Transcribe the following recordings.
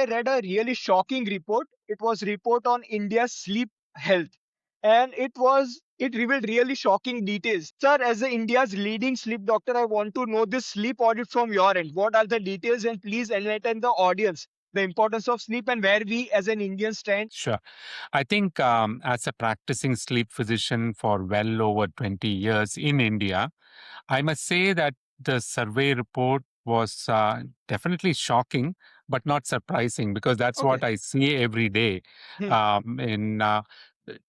I read a really shocking report. It was report on India's sleep health, and it revealed really shocking details. Sir, as India's leading sleep doctor, I want to know this sleep audit from your end. What are the details, and please enlighten the audience the importance of sleep and where we as an Indian stand. Sure. I think as a practicing sleep physician for well over 20 years in India, I must say that the survey report was definitely shocking, but not surprising because that's Okay. what I see every day. Hmm.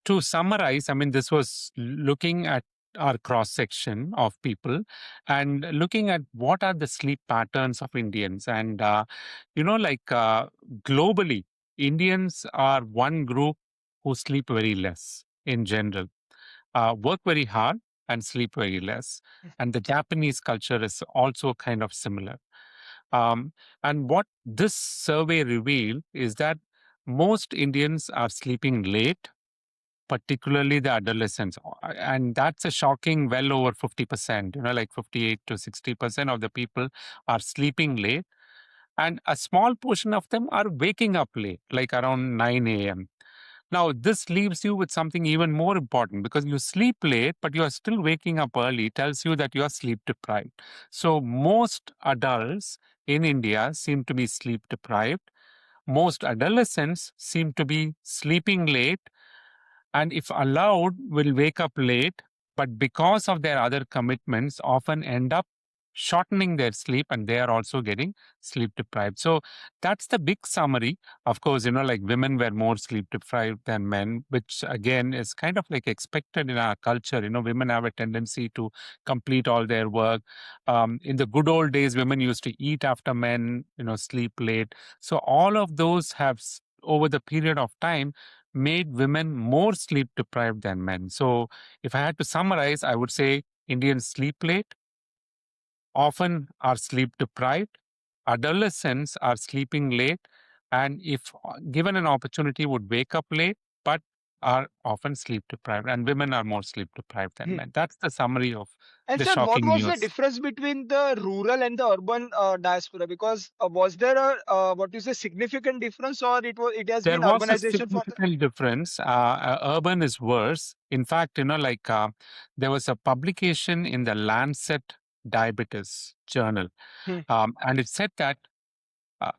To summarize, I mean, this was looking at our cross section of people and looking at what are the sleep patterns of Indians. And, globally, Indians are one group who sleep very less in general, work very hard and sleep very less. And the Japanese culture is also kind of similar. Um, and what this survey revealed is that most Indians are sleeping late, particularly the adolescents. And that's a shocking well over 50%, like 58 to 60% of the people are sleeping late. And a small portion of them are waking up late, like around 9 a.m. Now, this leaves you with something even more important because you sleep late, but you are still waking up early, tells you that you are sleep deprived. So, most adults in India seem to be sleep deprived. Most adolescents seem to be sleeping late and, if allowed, will wake up late, but because of their other commitments, often end up shortening their sleep and they are also getting sleep deprived. So that's the big summary. Of course, like women were more sleep deprived than men, which again is kind of like expected in our culture. Women have a tendency to complete all their work. In the good old days, women used to eat after men, sleep late. So all of those have over the period of time made women more sleep deprived than men. So, if I had to summarize, I would say Indians sleep late, often are sleep deprived, adolescents are sleeping late, and if given an opportunity, would wake up late, but are often sleep deprived, and women are more sleep deprived than Hmm. men. That's the summary of And the sir, what shocking was the news. difference between the rural and the urban diaspora? Because was there a what you say significant difference, or it has been There was a urbanization for the. significant difference. Urban is worse. In fact, there was a publication in the Lancet Diabetes Journal, Hmm. and it said that uh,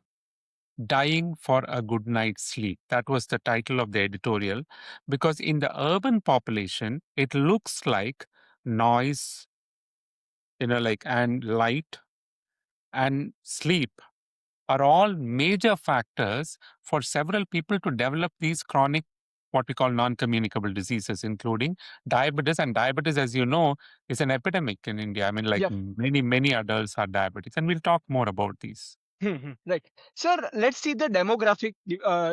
dying for a good night's sleep. That was the title of the editorial, because in the urban population, it looks like noise, and light and sleep are all major factors for several people to develop these chronic, what we call non-communicable diseases, including diabetes. And diabetes, as you know, is an epidemic in India. I mean, like Yeah. many, many adults are diabetics. And we'll talk more about these. Right. Sir, let's see the demographic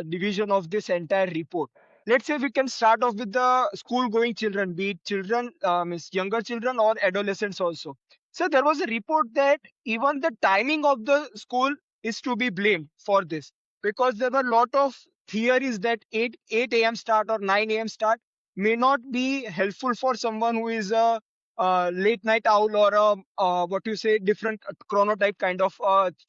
division of this entire report. Let's say we can start off with the school going children, be it children, means younger children or adolescents also. So there was a report that even the timing of the school is to be blamed for this, because there were a lot of theories that 8 a.m. start or 9 a.m. start may not be helpful for someone who is a late night owl or a what you say different chronotype kind of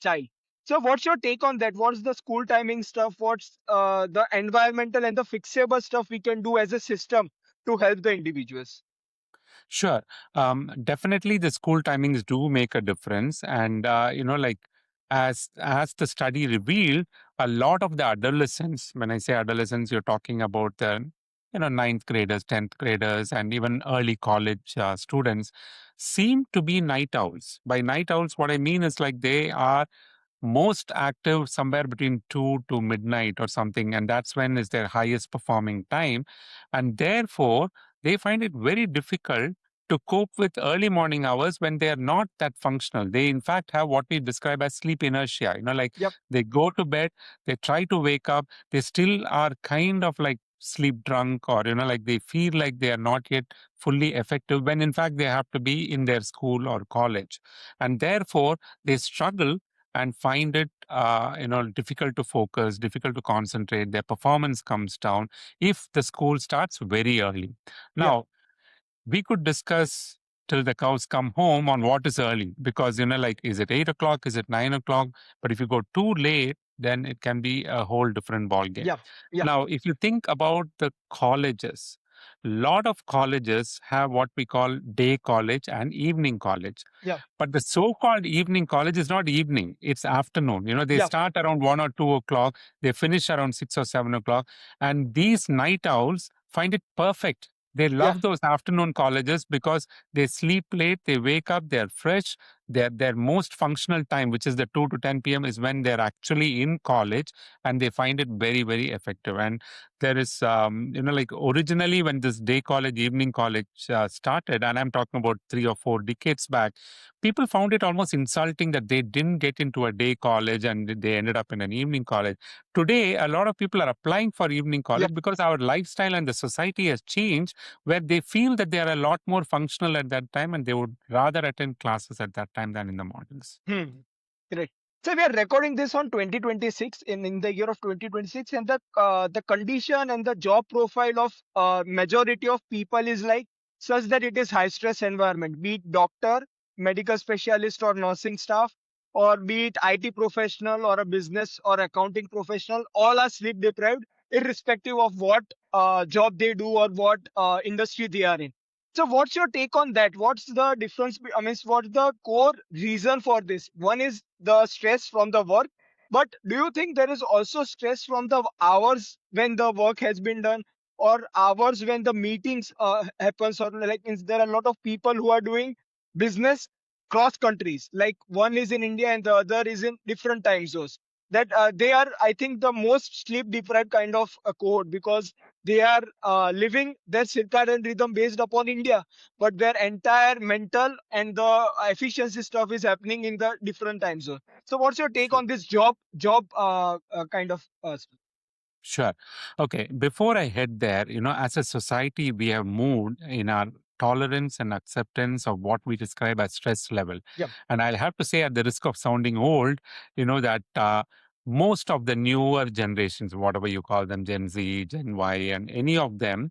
child. So what's your take on that? What's the school timing stuff? What's the environmental and the fixable stuff we can do as a system to help the individuals? Sure. Definitely the school timings do make a difference. And, as the study revealed, a lot of the adolescents, when I say adolescents, you're talking about the, ninth graders, 10th graders, and even early college students seem to be night owls. By night owls, what I mean is like they are most active somewhere between 2 to midnight or something, and that's when is their highest performing time. And therefore they find it very difficult to cope with early morning hours when they are not that functional. They in fact have what we describe as sleep inertia. Like Yep. they go to bed, they try to wake up, they still are kind of like sleep drunk, or like they feel like they are not yet fully effective, when in fact they have to be in their school or college. And therefore they struggle and find it difficult to focus, difficult to concentrate. Their performance comes down if the school starts very early. Yeah. Now we could discuss till the cows come home on what is early, because like, is it 8 o'clock, is it 9 o'clock? But if you go too late, then it can be a whole different ball game. Yeah. Yeah. Now, if you think about the colleges, lot of colleges have what we call day college and evening college. Yeah. But the so-called evening college is not evening; it's afternoon. They Yeah. start around 1 or 2 o'clock, they finish around 6 or 7 o'clock, and these night owls find it perfect. They Yeah. love those afternoon colleges because they sleep late, they wake up, they're fresh. Their most functional time, which is the 2 to 10 p.m., is when they're actually in college, and they find it very, very effective. And there is, like originally when this day college, evening college started, and I'm talking about 3 or 4 decades back, people found it almost insulting that they didn't get into a day college and they ended up in an evening college. Today, a lot of people are applying for evening Yeah. college because our lifestyle and the society has changed, where they feel that they are a lot more functional at that time and they would rather attend classes at that time than in the mornings. Great. So we are recording this on 2026 in the year of 2026, and the condition and the job profile of majority of people is like such that it is high stress environment, be it doctor, medical specialist or nursing staff, or be it IT professional or a business or accounting professional, all are sleep deprived, irrespective of what job they do or what industry they are in. So what's your take on that? What's the difference? I mean, what's the core reason for this? One is the stress from the work, but do you think there is also stress from the hours when the work has been done, or hours when the meetings happens, or like there are a lot of people who are doing business cross countries. Like one is in India and the other is in different time zones. That they are, I think, the most sleep deprived kind of cohort because they are living their circadian rhythm based upon India, but their entire mental and the efficiency stuff is happening in the different time zone. So, what's your take Sure. on this job kind of? Sure. Okay. Before I head there, as a society, we have moved in our tolerance and acceptance of what we describe as stress level. Yeah, And I'll have to say, at the risk of sounding old, that most of the newer generations, whatever you call them, Gen Z, Gen Y, and any of them,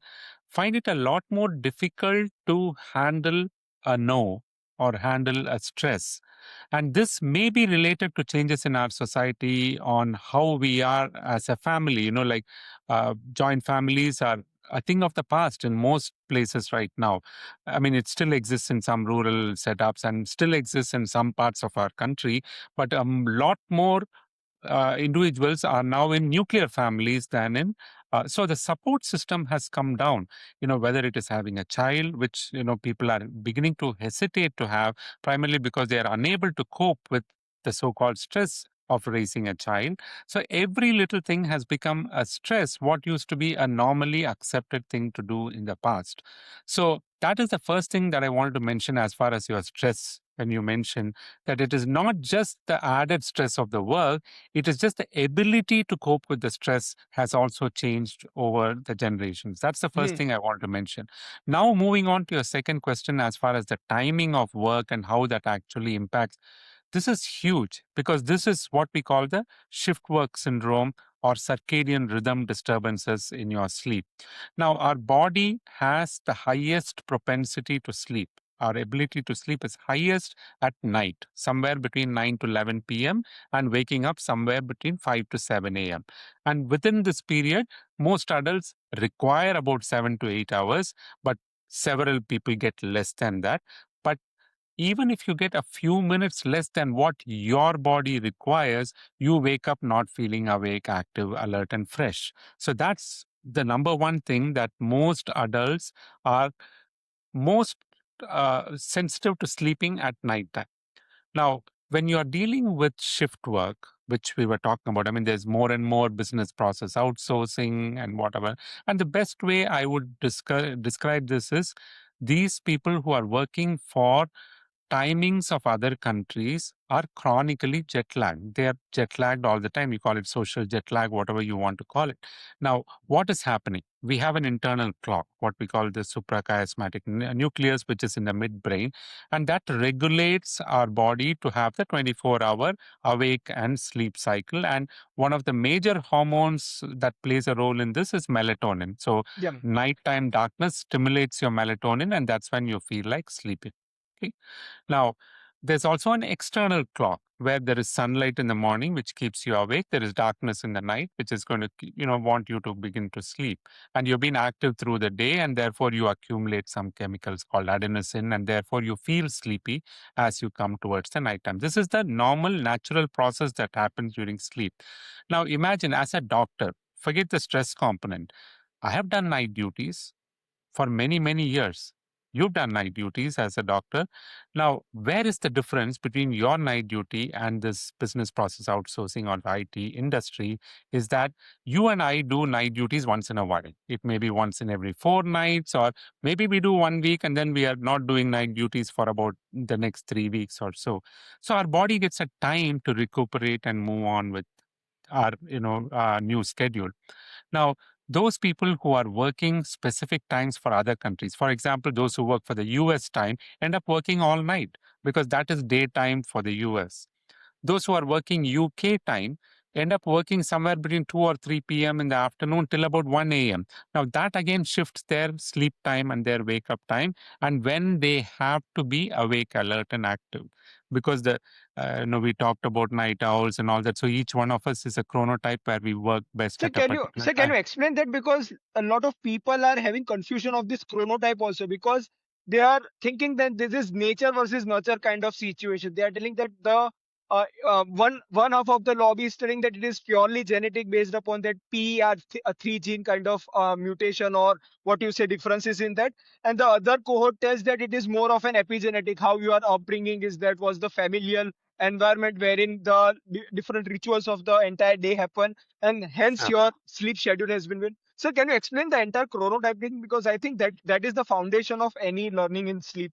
find it a lot more difficult to handle a no or handle a stress. And this may be related to changes in our society on how we are as a family. Like joint families are a thing of the past in most places right now. I mean, it still exists in some rural setups and still exists in some parts of our country, but a lot more individuals are now in nuclear families than in so the support system has come down, whether it is having a child, which people are beginning to hesitate to have, primarily because they are unable to cope with the so-called stress of raising a child. So every little thing has become a stress, what used to be a normally accepted thing to do in the past. So that is the first thing that I wanted to mention as far as your stress, when you mention that it is not just the added stress of the work, it is just the ability to cope with the stress has also changed over the generations. That's the first hmm, thing I want to mention. Now, moving on to your second question, as far as the timing of work and how that actually impacts, this is huge because this is what we call the shift work syndrome or circadian rhythm disturbances in your sleep. Now, our body has the highest propensity to sleep. Our ability to sleep is highest at night, somewhere between 9 to 11 p.m., and waking up somewhere between 5 to 7 a.m. And within this period, most adults require about 7 to 8 hours, but several people get less than that. But even if you get a few minutes less than what your body requires, you wake up not feeling awake, active, alert, and fresh. So that's the number one thing, that most adults are most sensitive to sleeping at night time. Now, when you are dealing with shift work, which we were talking about, I mean, there's more and more business process outsourcing and whatever. And the best way I would describe this is these people who are working for timings of other countries are chronically jet lagged. They are jet lagged all the time. You call it social jet lag, whatever you want to call it. Now, what is happening? We have an internal clock, what we call the suprachiasmatic nucleus, which is in the midbrain, and that regulates our body to have the 24-hour awake and sleep cycle. And one of the major hormones that plays a role in this is melatonin. So, yeah, nighttime darkness stimulates your melatonin, and that's when you feel like sleeping. Okay? Now, There's also an external clock where there is sunlight in the morning, which keeps you awake. There is darkness in the night, which is going to, want you to begin to sleep. And you've been active through the day, and therefore you accumulate some chemicals called adenosine, and therefore you feel sleepy as you come towards the nighttime. This is the normal, natural process that happens during sleep. Now, imagine as a doctor, forget the stress component. I have done night duties for many, many years. You've done night duties as a doctor. Now, where is the difference between your night duty and this business process outsourcing or the IT industry? Is that you and I do night duties once in a while. It may be once in every 4 nights, or maybe we do 1 week and then we are not doing night duties for about the next 3 weeks or so. So our body gets a time to recuperate and move on with our new schedule. Now, those people who are working specific times for other countries, for example, those who work for the US time, end up working all night because that is daytime for the US. Those who are working UK time end up working somewhere between 2 or 3 p.m. in the afternoon till about 1 a.m. Now, that again shifts their sleep time and their wake up time, and when they have to be awake, alert, and active. Because we talked about night owls and all that. So each one of us is a chronotype where we work best So at a can you particular so can time. you explain that, because a lot of people are having confusion of this chronotype also, because they are thinking that this is nature versus nurture kind of situation. They are telling that the one half of the lobby is telling that it is purely genetic based upon that a three gene kind of mutation, or what you say differences in that, and the other cohort tells that it is more of an epigenetic, how your upbringing is, that was the familial environment wherein the different rituals of the entire day happen, and hence Sure. your sleep schedule has been built. So can you explain the entire chronotyping, because I think that that is the foundation of any learning in sleep,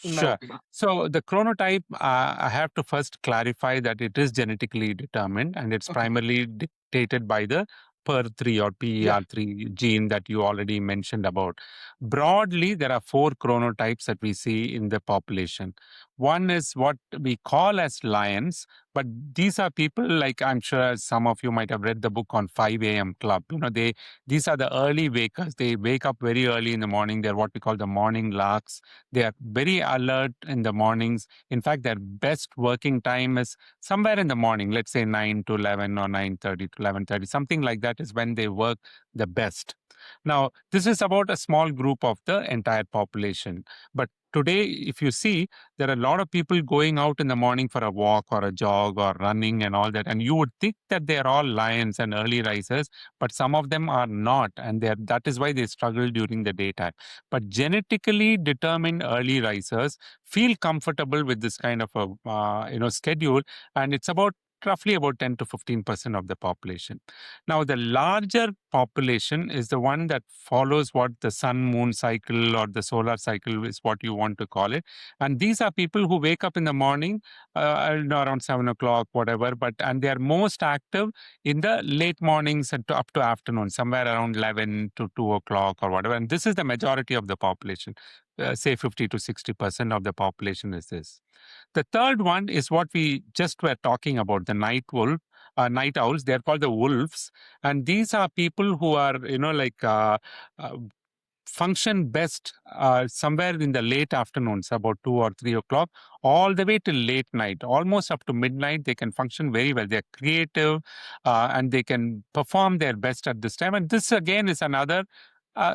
in my Sure. opinion. So the chronotype, I have to first clarify that it is genetically determined and it's Okay. primarily dictated by the PER3 or Yeah. PER3 gene that you already mentioned about. Broadly, there are four chronotypes that we see in the population. One is what we call as lions, but these are people like, I'm sure some of you might have read the book on 5 a.m. Club. These are the early wakers. They wake up very early in the morning. They're what we call the morning larks. They are very alert in the mornings. In fact, their best working time is somewhere in the morning, let's say 9 to 11 or 9:30 to 11:30, something like that is when they work the best. Now, this is about a small group of the entire population. But today, if you see, there are a lot of people going out in the morning for a walk or a jog or running and all that. And you would think that they're all lions and early risers, but some of them are not. And that is why they struggle during the daytime. But genetically determined early risers feel comfortable with this kind of a schedule, and it's about roughly about 10 to 15% of the population. Now, the larger population is the one that follows what the sun moon cycle or the solar cycle is what you want to call it. And these are people who wake up in the morning, around 7 o'clock, whatever, and they are most active in the late mornings and up to afternoon, somewhere around 11 to 2 o'clock or whatever. And this is the majority of the population. Say 50 to 60% of the population is this. The third one is what we just were talking about, the night owls. They're called the wolves. And these are people who are, uh, function best somewhere in the late afternoons, about 2 or 3 o'clock, all the way till late night, almost up to midnight. They can function very well. They're creative and they can perform their best at this time. And this again is another.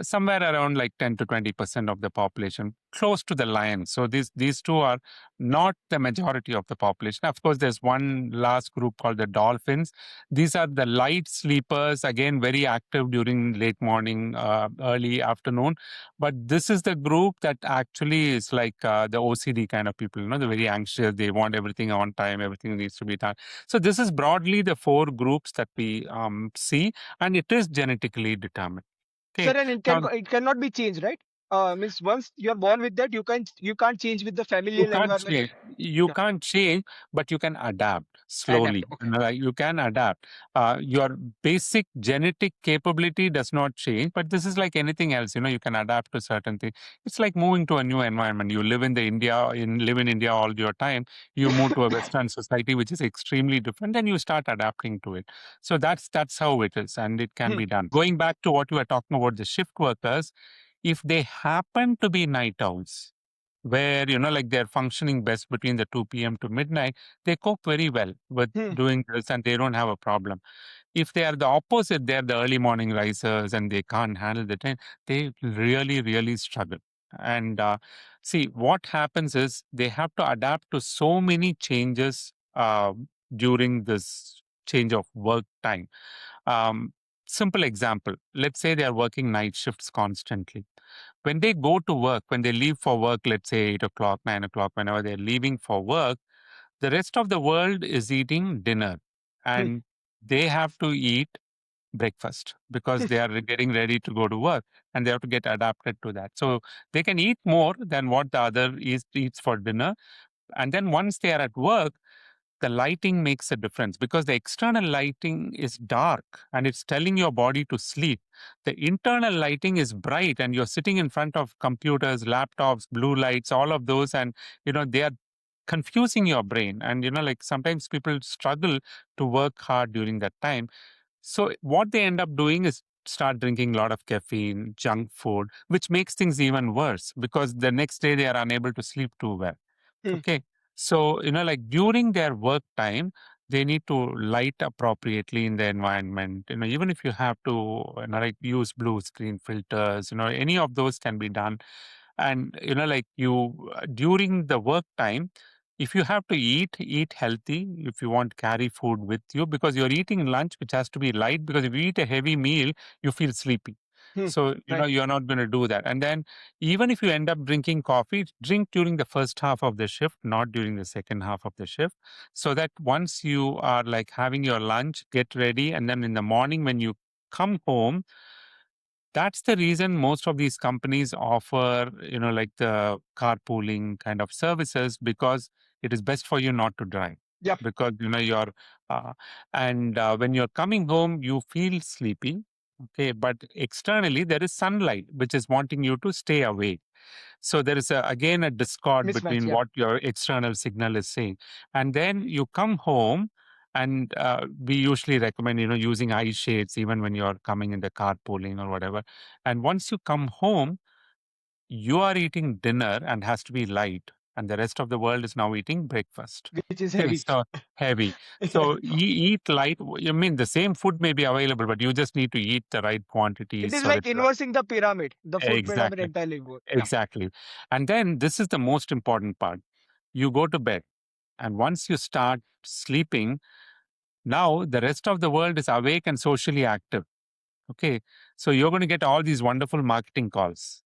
Somewhere around like 10 to 20% of the population, close to the lions. So these two are not the majority of the population. Of course, there's one last group called the dolphins. These are the light sleepers, again, very active during late morning, early afternoon. But this is the group that actually is like the OCD kind of people, they're very anxious. They want everything on time. Everything needs to be done. So this is broadly the four groups that we see, and it is genetically determined. Sir, Okay. and Now, it cannot be changed, right? Means once you're born with that, you can't change with the You familial can't environment. change. You Yeah. can't change, but you can adapt Adapt. slowly. Okay. You can adapt. Your basic genetic capability does not change, but this is like anything else. You can adapt to certain things. It's like moving to a new environment. You live in India all your time. You move to a Western society, which is extremely different, and you start adapting to it. So that's how it is, and it can Hmm. be done. Going back to what you were talking about, the shift workers, if they happen to be night owls. where, like they're functioning best between the 2 p.m. to midnight, they cope very well with Hmm. doing this and they don't have a problem. If they are the opposite, they're the early morning risers and they can't handle the time, they really, really struggle. And see, what happens is they have to adapt to so many changes during this change of work time. Um, Simple example, let's say they are working night shifts constantly. When they go to work, when they leave for work, let's say 8 o'clock, 9 o'clock, whenever they're leaving for work, the rest of the world is eating dinner Hmm. and they have to eat breakfast because they are getting ready to go to work and they have to get adapted to that. So they can eat more than what the other eats for dinner. And then once they are at work, the lighting makes a difference because the external lighting is dark and it's telling your body to sleep. The internal lighting is bright and you're sitting in front of computers, laptops, blue lights, all of those, and they are confusing your brain. And like sometimes people struggle to work hard during that time. So what they end up doing is start drinking a lot of caffeine, junk food, which makes things even worse because the next day they are unable to sleep too well. Hmm. Okay. So, like during their work time, they need to light appropriately in the environment. Even if you have to, like use blue screen filters, any of those can be done. And, like during the work time, if you have to eat healthy. If you want, carry food with you because you're eating lunch, which has to be light. Because if you eat a heavy meal, you feel sleepy. Hmm. So, Right. you're not going to do that. And then, even if you end up drinking coffee, drink during the first half of the shift, not during the second half of the shift. So that once you are like having your lunch, get ready. And then in the morning, when you come home, that's the reason most of these companies offer, like the carpooling kind of services because it is best for you not to drive. Yep. Because, you're, uh, and when you're coming home, you feel sleepy. Okay. But externally, there is sunlight, which is wanting you to stay awake. So there is again a discord Mismatch. between Yep. what your external signal is saying. And then you come home and we usually recommend, using eye shades even when you're coming in the carpooling or whatever. And once you come home, you are eating dinner and has to be light. And the rest of the world is now eating breakfast. Which is Okay, heavy. so heavy. Yeah. So eat light. You mean the same food may be available, but you just need to eat the right It quantities is so that like you are inversing the pyramid, the food pyramid exactly. entirely. Yeah. Exactly. And then this is the most important part. You go to bed, and once you start sleeping, now the rest of the world is awake and socially active. Okay. So you're going to get all these wonderful marketing calls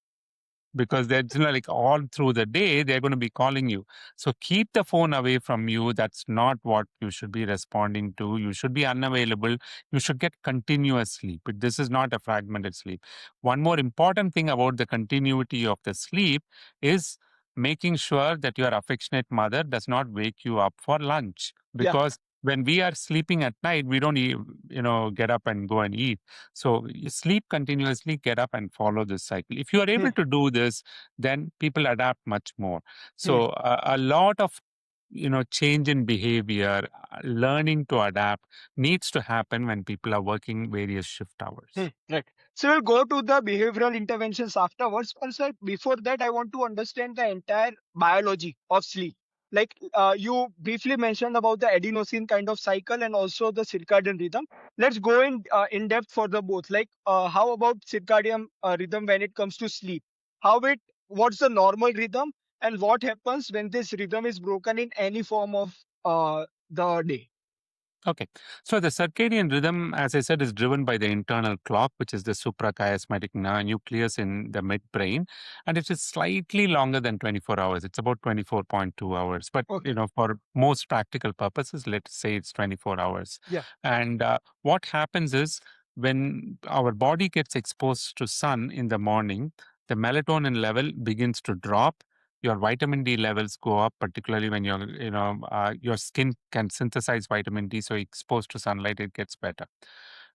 because they're like all through the day they're going to be calling you. So keep the phone away from you. That's not what you should be responding to. You should be unavailable. You should get continuous sleep. This is not a fragmented sleep. One more important thing about the continuity of the sleep is making sure that your affectionate mother does not wake you up for lunch, Yeah. because when we are sleeping at night we don't get up and go and eat. So you sleep continuously, get up and follow this cycle. If you are Hmm. able to do this, then people adapt much more. Hmm. So a lot of change in behavior, learning to adapt needs to happen when people are working various shift Hmm. hours. Right. So we'll go to the behavioral interventions afterwards. But sir, before that, I want to understand the entire biology of sleep. Like you briefly mentioned about the adenosine kind of cycle and also the circadian rhythm. Let's go in depth for the both. Like how about circadian rhythm when it comes to sleep? What's the normal rhythm and what happens when this rhythm is broken in any form of the day? Okay. So the circadian rhythm, as I said, is driven by the internal clock, which is the suprachiasmatic nucleus in the midbrain. And it is slightly longer than 24 hours. It's about 24.2 hours. But, Okay. for most practical purposes, let's say it's 24 hours. Yeah. And what happens is when our body gets exposed to sun in the morning, the melatonin level begins to drop, your vitamin D levels go up, particularly when your skin can synthesize vitamin D. So exposed to sunlight, it gets better.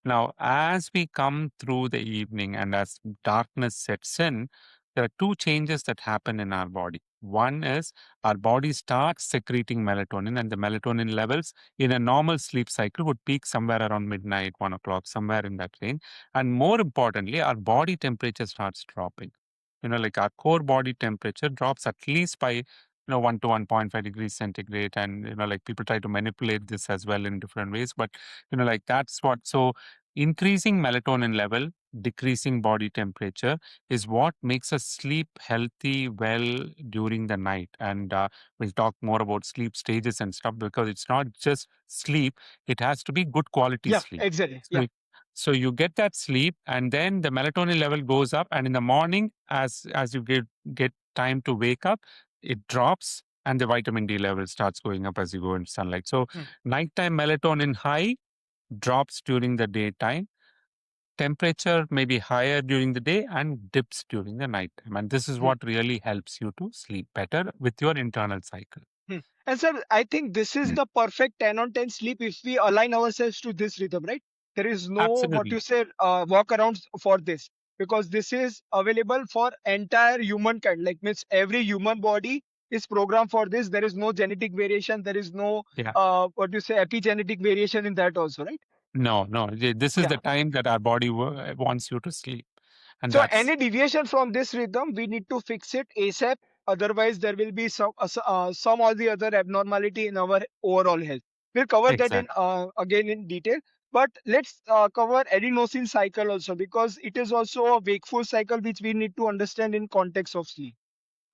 Now, as we come through the evening and as darkness sets in, there are two changes that happen in our body. One is our body starts secreting melatonin, and the melatonin levels in a normal sleep cycle would peak somewhere around midnight, 1 o'clock, somewhere in that range. And more importantly, our body temperature starts dropping. like our core body temperature drops at least by 1 to 1.5 degrees centigrade. And like people try to manipulate this as well in different ways, but like that's what. So increasing melatonin level, decreasing body temperature is what makes us sleep healthy well during the night. And we'll talk more about sleep stages and stuff, because it's not just sleep, it has to be good quality Yeah, sleep. exactly. Yeah. So you get that sleep, and then the melatonin level goes up, and in the morning, as you get time to wake up, it drops, and the vitamin D level starts going up as you go into sunlight. So Hmm. nighttime melatonin high drops during the daytime. Temperature may be higher during the day and dips during the nighttime. And this is Hmm. what really helps you to sleep better with your internal cycle. Hmm. And sir, I think this is the perfect 10 on 10 sleep if we align ourselves to this rhythm, right? There is no, what Absolutely. you say, workarounds for this, because this is available for entire humankind. Like, means every human body is programmed for this. There is no genetic variation. There is no, Yeah. what you say, epigenetic variation in that also, right? No, no. This is Yeah. the time that our body wants you to sleep. And So that's any deviation from this rhythm, we need to fix it ASAP. Otherwise, there will be some or the other abnormality in our overall health. We'll cover that in exact. again in detail. But let's cover adenosine cycle also, because it is also a wakeful cycle which we need to understand in context of sleep.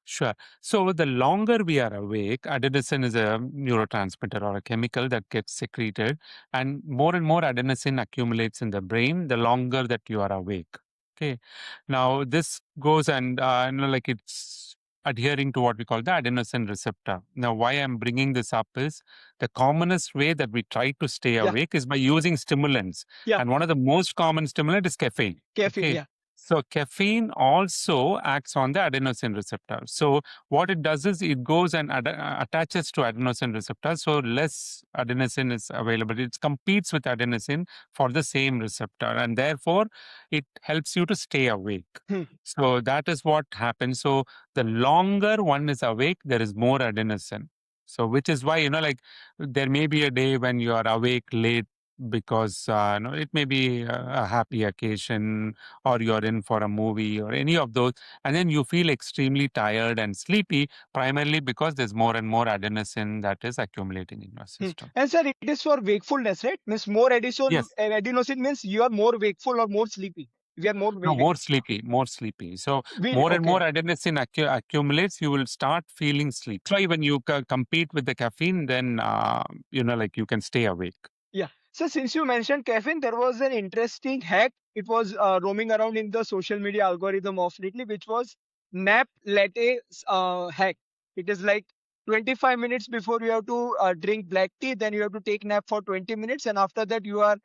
Sure. So the longer we are awake, adenosine is a neurotransmitter or a chemical that gets secreted, and more adenosine accumulates in the brain the longer that you are awake. Okay. Now this goes and like it's adhering to what we call the adenosine receptor. Now, why I'm bringing this up is the commonest way that we try to stay Yeah, awake is by using stimulants, yeah, and one of the most common stimulant is caffeine. caffeine. Okay. Yeah. So caffeine also acts on the adenosine receptor. So what it does is it goes and attaches to adenosine receptor. So less adenosine is available. It competes with adenosine for the same receptor, and therefore it helps you to stay awake. Hmm. So that is what happens. So the longer one is awake, there is more adenosine. So which is why like there may be a day when you are awake late because it may be a happy occasion, or you're in for a movie or any of those, and then you feel extremely tired and sleepy, primarily because there's more and more adenosine that is accumulating in your Hmm. system. And sir, it is for wakefulness, right? Means more Yes. adenosine means you are more wakeful or more sleepy. We are more No, wake. more sleepy, more sleepy. So We more and more okay. adenosine accumulates, you will start feeling sleep. So when you compete with the caffeine, then like you can stay awake. Yeah. So since you mentioned caffeine, there was an interesting hack. It was roaming around in the social media algorithm of lately, which was nap latte hack. It is like 25 minutes before you have to drink black tea, then you have to take nap for 20 minutes, and after that you are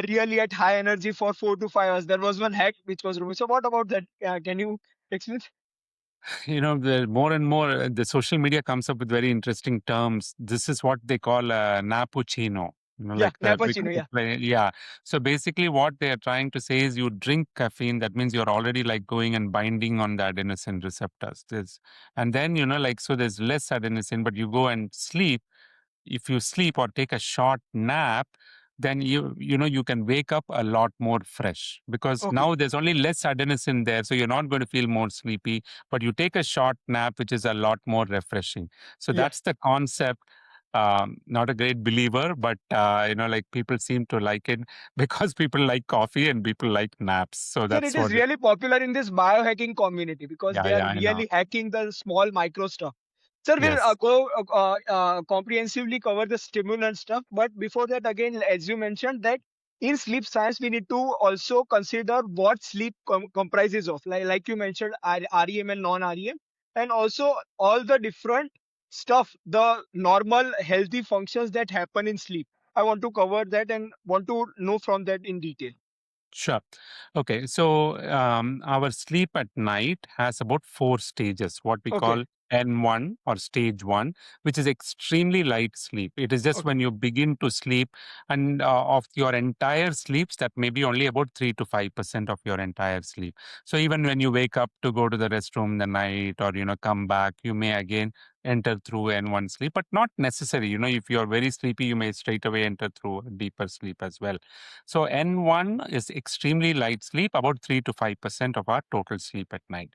really at high energy for 4 to 5 hours. There was one hack which was roaming. So what about that? Can you explain? The more and more the social media comes up with very interesting terms. This is what they call a nappuccino. Yeah, Like the Nappuccino. Yeah. yeah. So basically, what they are trying to say is, you drink caffeine. That means you're already like going and binding on the adenosine receptors. And then like so there's less adenosine, but you go and sleep. If you sleep or take a short nap, then you can wake up a lot more fresh, because Okay. now there's only less adenosine there, so you're not going to feel more sleepy. But you take a short nap, which is a lot more refreshing. So Yeah. that's the concept. Not a great believer, but like people seem to like it because people like coffee and people like naps. So Sir, that's it is what it. really popular in this biohacking community because Yeah, they are yeah, I know. really hacking the small micro stuff. Sir, we'll Yes. go comprehensively cover the stimulant stuff. But before that, again, as you mentioned, that in sleep science, we need to also consider what sleep comprises of. Like you mentioned, REM and non-REM, and also all the different stuff, the normal healthy functions that happen in sleep. I want to cover that and want to know from that in detail. Sure. Okay. So our sleep at night has about four stages, what we Okay. call N1 or stage one, which is extremely light sleep. It is just Okay. when you begin to sleep, and of your entire sleeps, that may be only about 3 to 5% of your entire sleep. So even when you wake up to go to the restroom in the night, or come back, you may again enter through N1 sleep, but not necessary. If you're very sleepy, you may straight away enter through deeper sleep as well. So N1 is extremely light sleep, about 3 to 5% of our total sleep at night.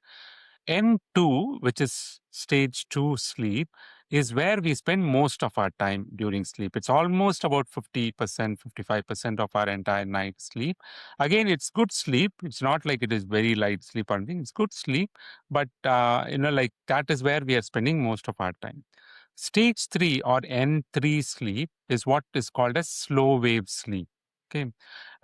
N2, which is stage 2 sleep, is where we spend most of our time during sleep. It's almost about 50%, 55% of our entire night sleep. Again, it's good sleep. It's not like it is very light sleep or anything. It's good sleep, but like that is where we are spending most of our time. Stage 3 or N3 sleep is what is called as slow wave sleep. Okay.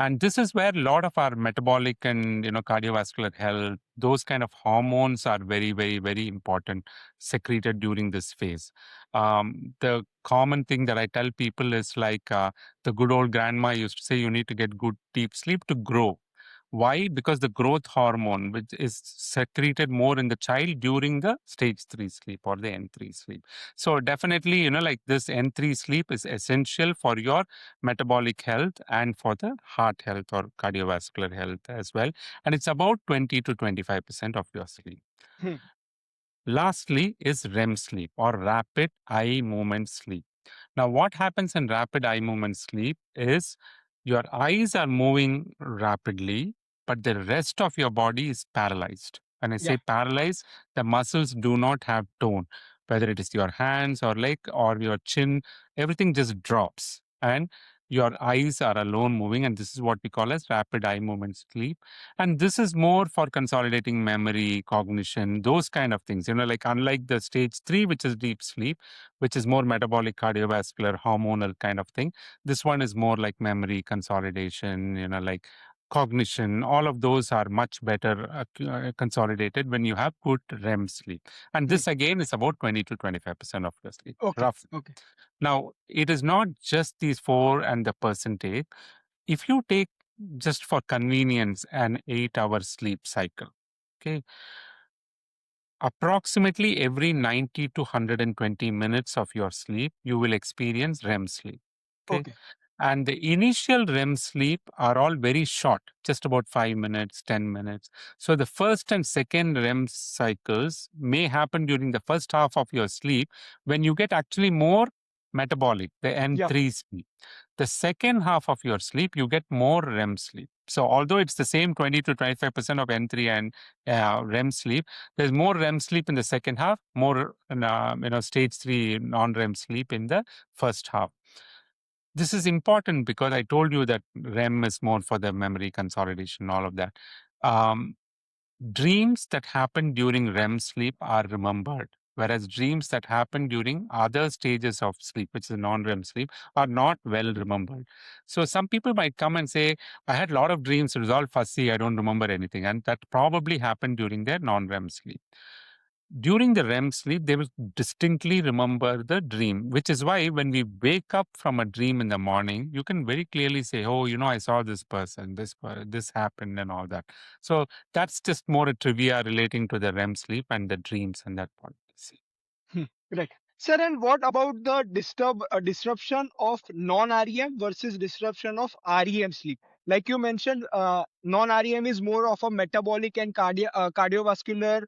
And this is where a lot of our metabolic and cardiovascular health, those kind of hormones are very, very, very important secreted during this phase. The common thing that I tell people is like the good old grandma used to say, you need to get good deep sleep to grow. Why? Because the growth hormone, which is secreted more in the child during the stage 3 sleep or the N3 sleep. So definitely, like this N3 sleep is essential for your metabolic health and for the heart health or cardiovascular health as well. And it's about 20 to 25% of your sleep. Hmm. Lastly is REM sleep or rapid eye movement sleep. Now, what happens in rapid eye movement sleep is your eyes are moving rapidly, but the rest of your body is paralyzed. When I Yeah. say paralyzed, the muscles do not have tone, whether it is your hands or leg or your chin, everything just drops. And your eyes are alone moving, and this is what we call as rapid eye movement sleep. And this is more for consolidating memory, cognition, those kind of things. Like unlike the stage 3, which is deep sleep, which is more metabolic, cardiovascular, hormonal kind of thing. This one is more like memory, consolidation, like cognition. All of those are much better consolidated when you have good REM sleep. And Hmm. this again is about 20 to 25% of your sleep, Okay. roughly. Okay. Now, it is not just these four and the percentage. If you take just for convenience an 8-hour sleep cycle, okay, approximately every 90 to 120 minutes of your sleep, you will experience REM sleep. Okay. Okay. And the initial REM sleep are all very short, just about 5 minutes, 10 minutes. So the first and second REM cycles may happen during the first half of your sleep when you get actually more metabolic, the Yeah. N3 sleep. The second half of your sleep, you get more REM sleep. So although it's the same 20 to 25% of N3 and REM sleep, there's more REM sleep in the second half, more stage 3 non-REM sleep in the first half. This is important because I told you that REM is more for the memory consolidation, all of that. Um, Dreams that happen during REM sleep are remembered, whereas dreams that happen during other stages of sleep, which is non-REM sleep, are not well remembered. So some people might come and say, I had a lot of dreams, it was all fussy, I don't remember anything. And that probably happened during their non-REM sleep. During the REM sleep, they will distinctly remember the dream, which is why when we wake up from a dream in the morning, you can very clearly say, oh, I saw this person, this happened and all that. So that's just more a trivia relating to the REM sleep and the dreams and that part. Hmm. Right. Sir, and what about the disruption of non-REM versus disruption of REM sleep? Like you mentioned, non-REM is more of a metabolic and cardiovascular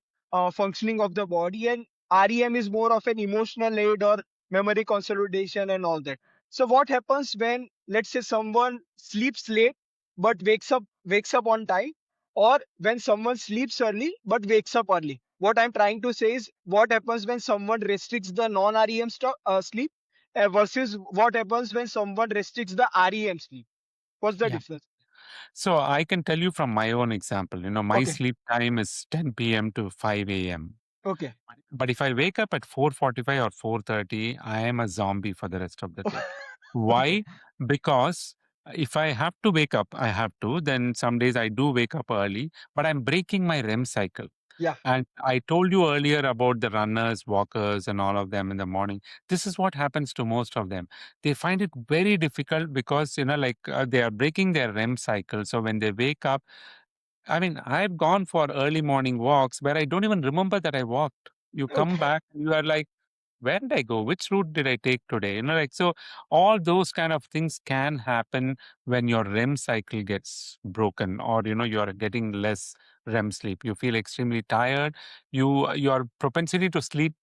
functioning of the body, and REM is more of an emotional aid or memory consolidation and all that. So, what happens when, let's say, someone sleeps late but wakes up on time, or when someone sleeps early but wakes up early? What I'm trying to say is what happens when someone restricts the non-REM sleep versus what happens when someone restricts the REM sleep. What's the Yeah. difference? So I can tell you from my own example, my Okay. sleep time is 10 p.m. to 5 a.m. Okay. But if I wake up at 4:45 or 4:30, I am a zombie for the rest of the day. Why? Okay. Because if I have to wake up, I have to. Then some days I do wake up early, but I'm breaking my REM cycle. Yeah. And I told you earlier about the runners, walkers, and all of them in the morning. This is what happens to most of them. They find it very difficult because, they are breaking their REM cycle. So when they wake up, I mean, I've gone for early morning walks where I don't even remember that I walked. You come Okay. back, you are like, where did I go? Which route did I take today? So all those kind of things can happen when your REM cycle gets broken or, you're getting less REM sleep. You feel extremely tired. Your propensity to sleep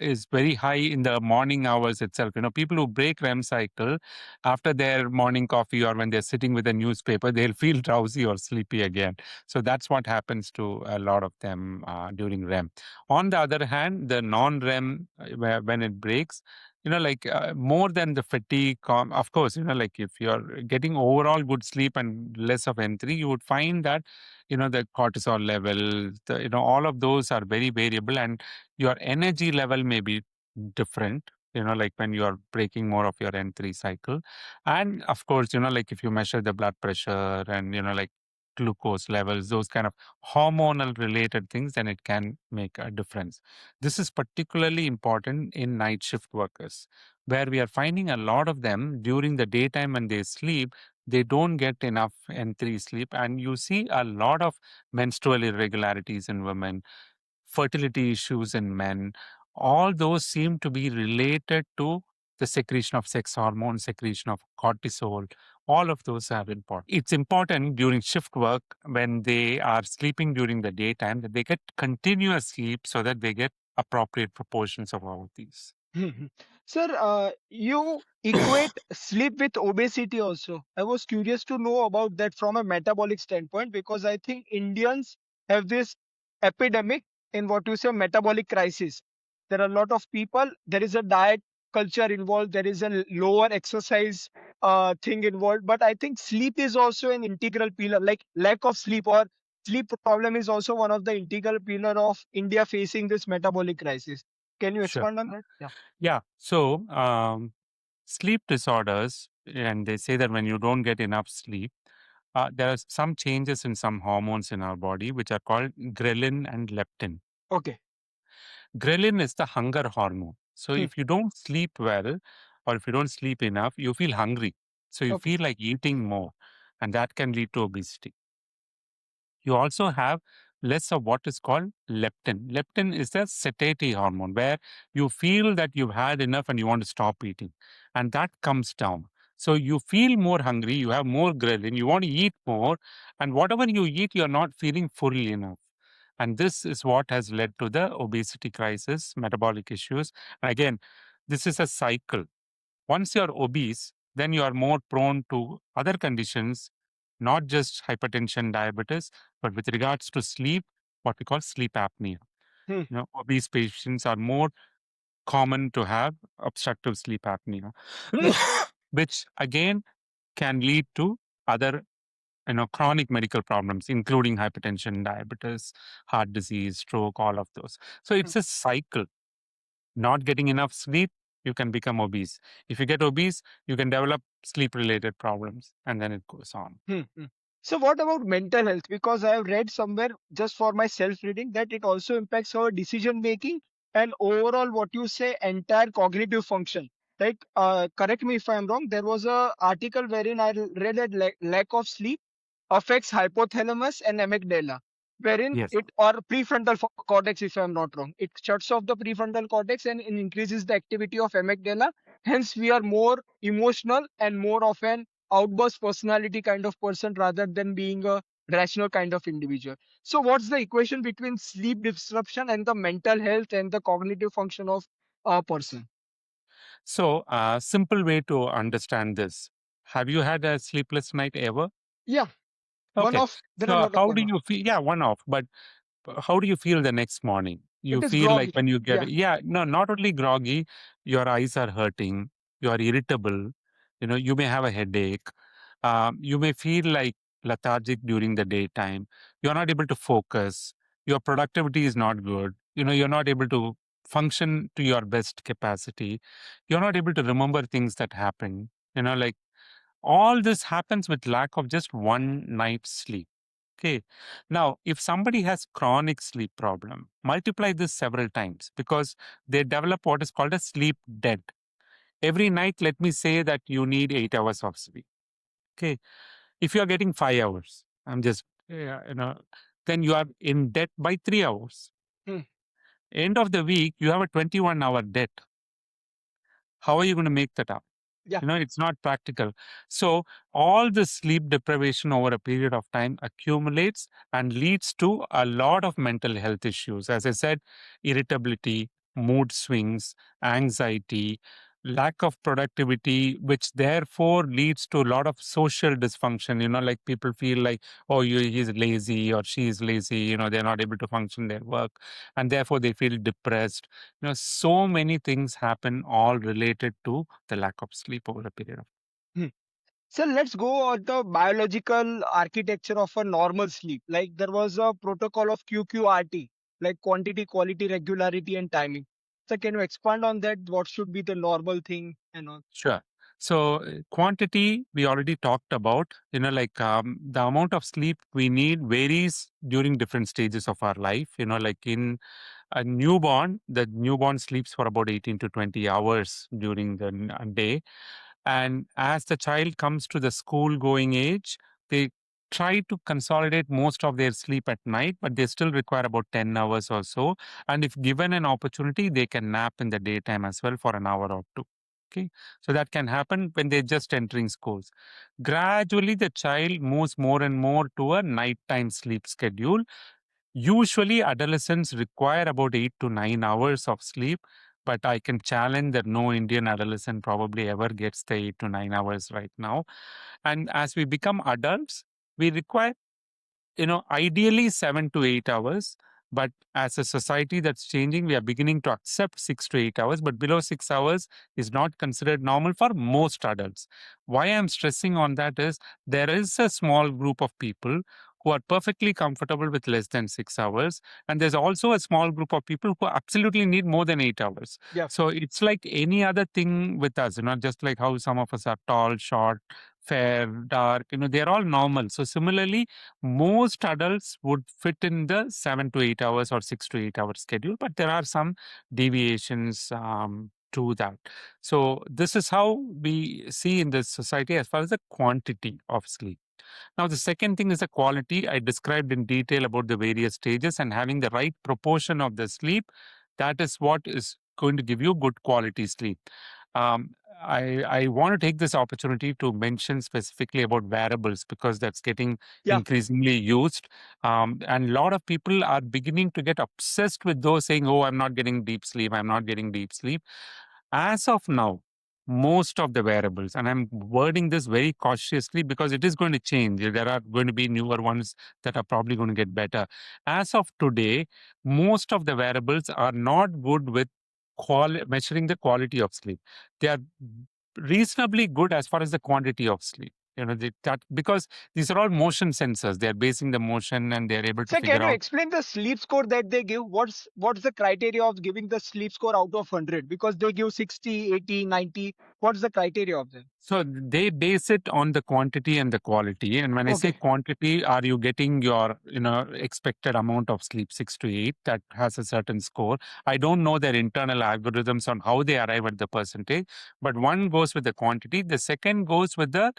is very high in the morning hours itself. People who break REM cycle after their morning coffee or when they're sitting with a newspaper, they'll feel drowsy or sleepy again. So that's what happens to a lot of them during REM. On the other hand, the non-REM, when it breaks, more than the fatigue, of course, like if you're getting overall good sleep and less of N3, you would find that, the cortisol level, all of those are very variable, and your energy level may be different, like when you are breaking more of your N3 cycle. And of course, like if you measure the blood pressure and, like glucose levels, those kind of hormonal related things, then it can make a difference. This is particularly important in night shift workers, where we are finding a lot of them during the daytime when they sleep, they don't get enough N3 sleep. And you see a lot of menstrual irregularities in women, fertility issues in men. All those seem to be related to the secretion of sex hormone, secretion of cortisol. All of those are important. It's important during shift work when they are sleeping during the daytime that they get continuous sleep so that they get appropriate proportions of all of these. Mhm. Sir, you equate sleep with obesity also. I was curious to know about that from a metabolic standpoint because I think Indians have this epidemic in what you say metabolic crisis. There are a lot of people, there is a diet culture involved, there is a lower exercise thing involved, but I think sleep is also an integral pillar, like lack of sleep or sleep problem is also one of the integral pillar of India facing this metabolic crisis. Can you Sure. expand on that? Yeah. Yeah. So, sleep disorders, and they say that when you don't get enough sleep, there are some changes in some hormones in our body, which are called ghrelin and leptin. Okay. Ghrelin is the hunger hormone. So Hmm. if you don't sleep well or if you don't sleep enough, you feel hungry. So you Okay. feel like eating more, and that can lead to obesity. You also have less of what is called leptin. Leptin is the satiety hormone where you feel that you've had enough and you want to stop eating, and that comes down. So you feel more hungry, you have more ghrelin, you want to eat more, and whatever you eat, you're not feeling full enough. And this is what has led to the obesity crisis, metabolic issues. And again, this is a cycle. Once you're obese, then you are more prone to other conditions, not just hypertension, diabetes, but with regards to sleep, what we call sleep apnea. Hmm. Obese patients are more common to have obstructive sleep apnea, which again can lead to other chronic medical problems, including hypertension, diabetes, heart disease, stroke, all of those. So Hmm. it's a cycle. Not getting enough sleep, you can become obese. If you get obese, you can develop sleep related problems, and then it goes on. Hmm. Hmm. So what about mental health? Because I have read somewhere just for my self reading that it also impacts our decision making and overall what you say entire cognitive function. Like, correct me if I'm wrong. There was a article wherein I read that lack of sleep affects hypothalamus and amygdala, wherein Yes. it or prefrontal cortex, if I'm not wrong. It shuts off the prefrontal cortex and it increases the activity of amygdala. Hence, we are more emotional and more of an outburst personality kind of person rather than being a rational kind of individual. So, what's the equation between sleep disruption and the mental health and the cognitive function of a person? So, simple way to understand this. Have you had a sleepless night ever? Yeah, one Okay. off. There are a So, lot of how do one off. you feel? Yeah, one off. But how do you feel the next morning? It You is feel like groggy. when you get, Yeah. yeah, no, not only groggy, your eyes are hurting, you are irritable, you may have a headache, you may feel like lethargic during the daytime, you're not able to focus, your productivity is not good, you're not able to function to your best capacity, you're not able to remember things that happened, like all this happens with lack of just one night's sleep. Okay. Now, if somebody has chronic sleep problem, multiply this several times because they develop what is called a sleep debt. Every night, let me say that you need 8 hours of sleep. Okay. If you are getting 5 hours, I'm just, yeah, then you are in debt by 3 hours. Hmm. End of the week, you have a 21-hour debt. How are you going to make that up? Yeah. It's not practical. So all the sleep deprivation over a period of time accumulates and leads to a lot of mental health issues. As I said, irritability, mood swings, anxiety, lack of productivity, which therefore leads to a lot of social dysfunction. Like people feel like, oh, he's lazy or she's lazy, they're not able to function their work, and therefore they feel depressed. So many things happen, all related to the lack of sleep over a period of. Hmm. So let's go on the biological architecture of a normal sleep. Like there was a protocol of QQRT, like quantity, quality, regularity, and timing. So can you expand on that? What should be the normal thing and all? Sure. So quantity we already talked about. Like the amount of sleep we need varies during different stages of our life. Like in a newborn, the newborn sleeps for about 18 to 20 hours during the day. And as the child comes to the school going age, they try to consolidate most of their sleep at night, but they still require about 10 hours or so. And if given an opportunity, they can nap in the daytime as well for an hour or two. Okay. So that can happen when they're just entering schools. Gradually, the child moves more and more to a nighttime sleep schedule. Usually, adolescents require about 8 to 9 hours of sleep, but I can challenge that no Indian adolescent probably ever gets the 8 to 9 hours right now. And as we become adults, we require ideally 7 to 8 hours. But as a society that's changing, we are beginning to accept 6 to 8 hours, but below 6 hours is not considered normal for most adults. Why I'm stressing on that is there is a small group of people who are perfectly comfortable with less than 6 hours. And there's also a small group of people who absolutely need more than 8 hours. Yeah. So it's like any other thing with us, just like how some of us are tall, short, fair, dark, they're all normal. So similarly, most adults would fit in the 7 to 8 hours or 6 to 8 hour schedule, but there are some deviations to that. So, this is how we see in this society as far as the quantity of sleep. Now, the second thing is the quality. I described in detail about the various stages and having the right proportion of the sleep. That is what is going to give you good quality sleep. I want to take this opportunity to mention specifically about wearables because that's getting Yeah. increasingly used. And a lot of people are beginning to get obsessed with those saying, oh, I'm not getting deep sleep, I'm not getting deep sleep. As of now, most of the wearables, and I'm wording this very cautiously because it is going to change. There are going to be newer ones that are probably going to get better. As of today, most of the wearables are not good with measuring the quality of sleep. They are reasonably good as far as the quantity of sleep. That because these are all motion sensors. They are basing the motion and they are able to So can figure you out. explain the sleep score that they give? What's the criteria of giving the sleep score out of 100? Because they give 60, 80, 90. What's the criteria of them? So they base it on the quantity and the quality. And when I say Okay. quantity, are you getting your expected amount of sleep 6 to 8 that has a certain score? I don't know their internal algorithms on how they arrive at the percentage, but one goes with the quantity. The second goes with the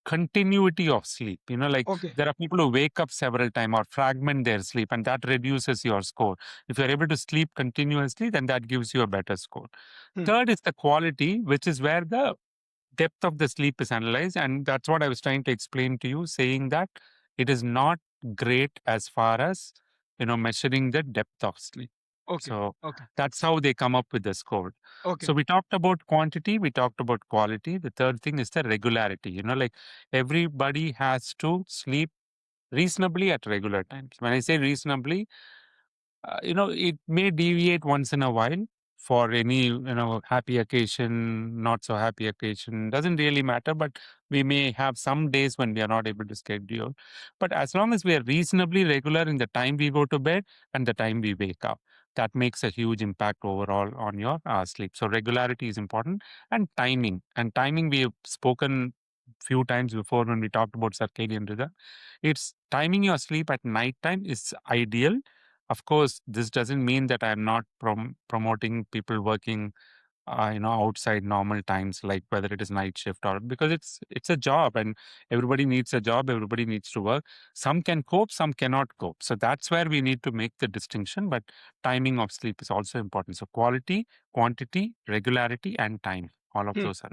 continuity of sleep. Like Okay. there are people who wake up several times or fragment their sleep, and that reduces your score. If you're able to sleep continuously, then that gives you a better score. Hmm. Third is the quality, which is where the depth of the sleep is analyzed. And that's what I was trying to explain to you, saying that it is not great as far as, measuring the depth of sleep. Okay. So Okay. that's how they come up with the score. Okay. So we talked about quantity, we talked about quality. The third thing is the regularity. Like everybody has to sleep reasonably at regular times. When I say reasonably, it may deviate once in a while for any, happy occasion, not so happy occasion, doesn't really matter, but we may have some days when we are not able to schedule. But as long as we are reasonably regular in the time we go to bed and the time we wake up, that makes a huge impact overall on your sleep. So regularity is important, and timing we have spoken few times before when we talked about circadian rhythm. It's timing your sleep at night time is ideal. Of course, this doesn't mean that I'm not promoting people working, outside normal times, like whether it is night shift or because it's a job, and everybody needs a job. Everybody needs to work. Some can cope, some cannot cope. So that's where we need to make the distinction. But timing of sleep is also important. So quality, quantity, regularity, and time. All of Hmm. those are.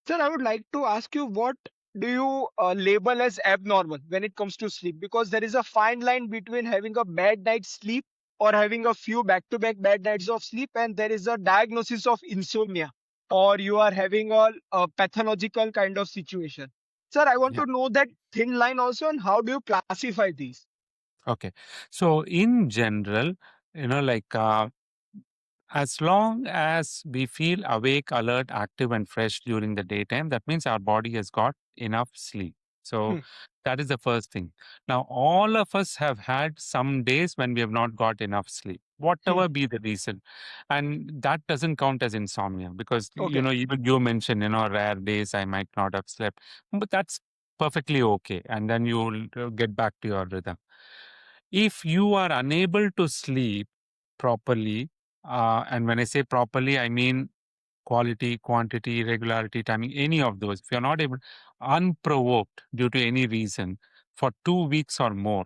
Sir, I would like to ask you what do you label as abnormal when it comes to sleep? Because there is a fine line between having a bad night's sleep or having a few back-to-back bad nights of sleep, and there is a diagnosis of insomnia, or you are having a pathological kind of situation. Sir, I want Yeah. to know that thin line also, and how do you classify these? Okay. So in general, like as long as we feel awake, alert, active, and fresh during the daytime, that means our body has got enough sleep. So Hmm, that is the first thing. Now, all of us have had some days when we have not got enough sleep, hmm, whatever be the reason. And that doesn't count as insomnia because, okay. you mentioned, rare days I might not have slept, but that's perfectly okay. And then you'll get back to your rhythm. If you are unable to sleep properly, and when I say properly, I mean quality, quantity, regularity, timing, any of those. If you're not able, unprovoked due to any reason for 2 weeks or more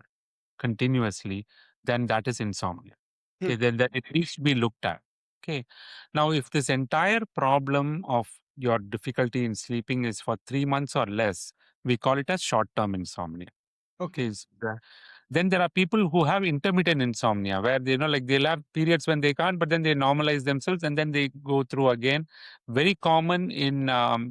continuously, then that is insomnia. Hmm, Okay, then that it needs to be looked at. Okay. Now, if this entire problem of your difficulty in sleeping is for 3 months or less, we call it as short-term insomnia. okay. Okay. Then there are people who have intermittent insomnia where like they'll have periods when they can't, but then they normalize themselves and then they go through again. Very common in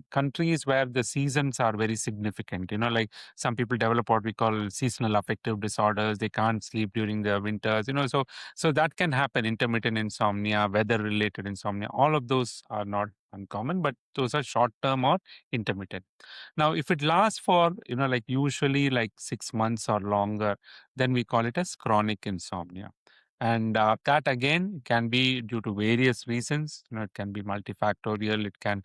countries where the seasons are very significant. Like some people develop what we call seasonal affective disorders. They can't sleep during the winters. So that can happen. Intermittent insomnia, weather-related insomnia. All of those are not uncommon, but those are short-term or intermittent. Now, if it lasts for, like usually like 6 months or longer, then we call it as chronic insomnia. And that again can be due to various reasons. It can be multifactorial. It can,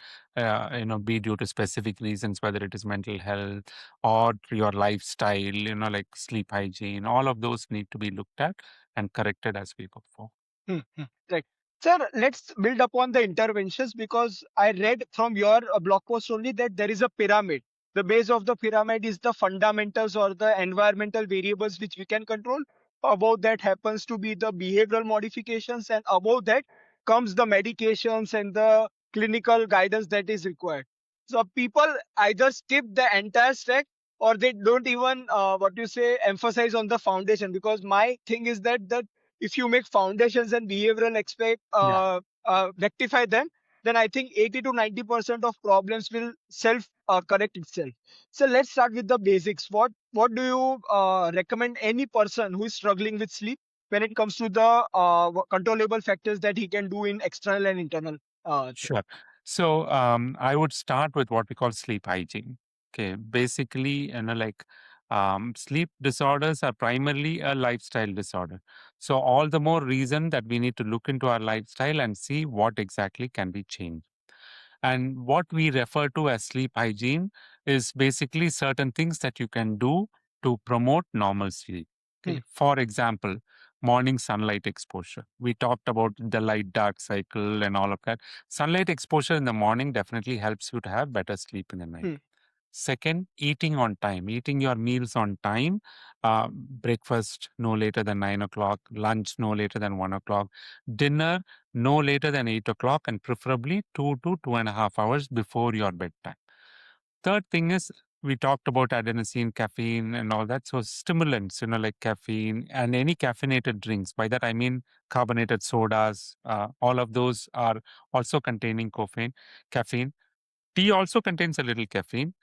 be due to specific reasons, whether it is mental health or your lifestyle, like sleep hygiene. All of those need to be looked at and corrected as we go forward. Hmm, hmm. Right. Sir, let's build upon the interventions because I read from your blog post only that there is a pyramid. The base of the pyramid is the fundamentals or the environmental variables which we can control. Above that happens to be the behavioral modifications, and above that comes the medications and the clinical guidance that is required. So people either skip the entire stack, or they don't even what you say emphasize on the foundation, because my thing is that if you make foundations and behavioral aspect Yeah, rectify them, then I think 80 to 90% of problems will self correct itself. So let's start with the basics. What do you recommend any person who is struggling with sleep when it comes to the controllable factors that he can do in external and internal thing? sure. So I would start with what we call sleep hygiene. Okay, basically, like sleep disorders are primarily a lifestyle disorder. So all the more reason that we need to look into our lifestyle and see what exactly can be changed. And what we refer to as sleep hygiene is basically certain things that you can do to promote normal sleep. Hmm, Okay. For example, morning sunlight exposure. We talked about the light dark cycle and all of that. Sunlight exposure in the morning definitely helps you to have better sleep in the night. hmm, Second, eating on time, eating your meals on time. Breakfast no later than 9 o'clock, lunch no later than 1 o'clock, dinner no later than 8 o'clock, and preferably 2 to 2.5 hours before your bedtime. Third thing is we talked about adenosine, caffeine, and all that. So stimulants, like caffeine and any caffeinated drinks. By that I mean carbonated sodas. All of those are also containing caffeine. Tea also contains a little caffeine.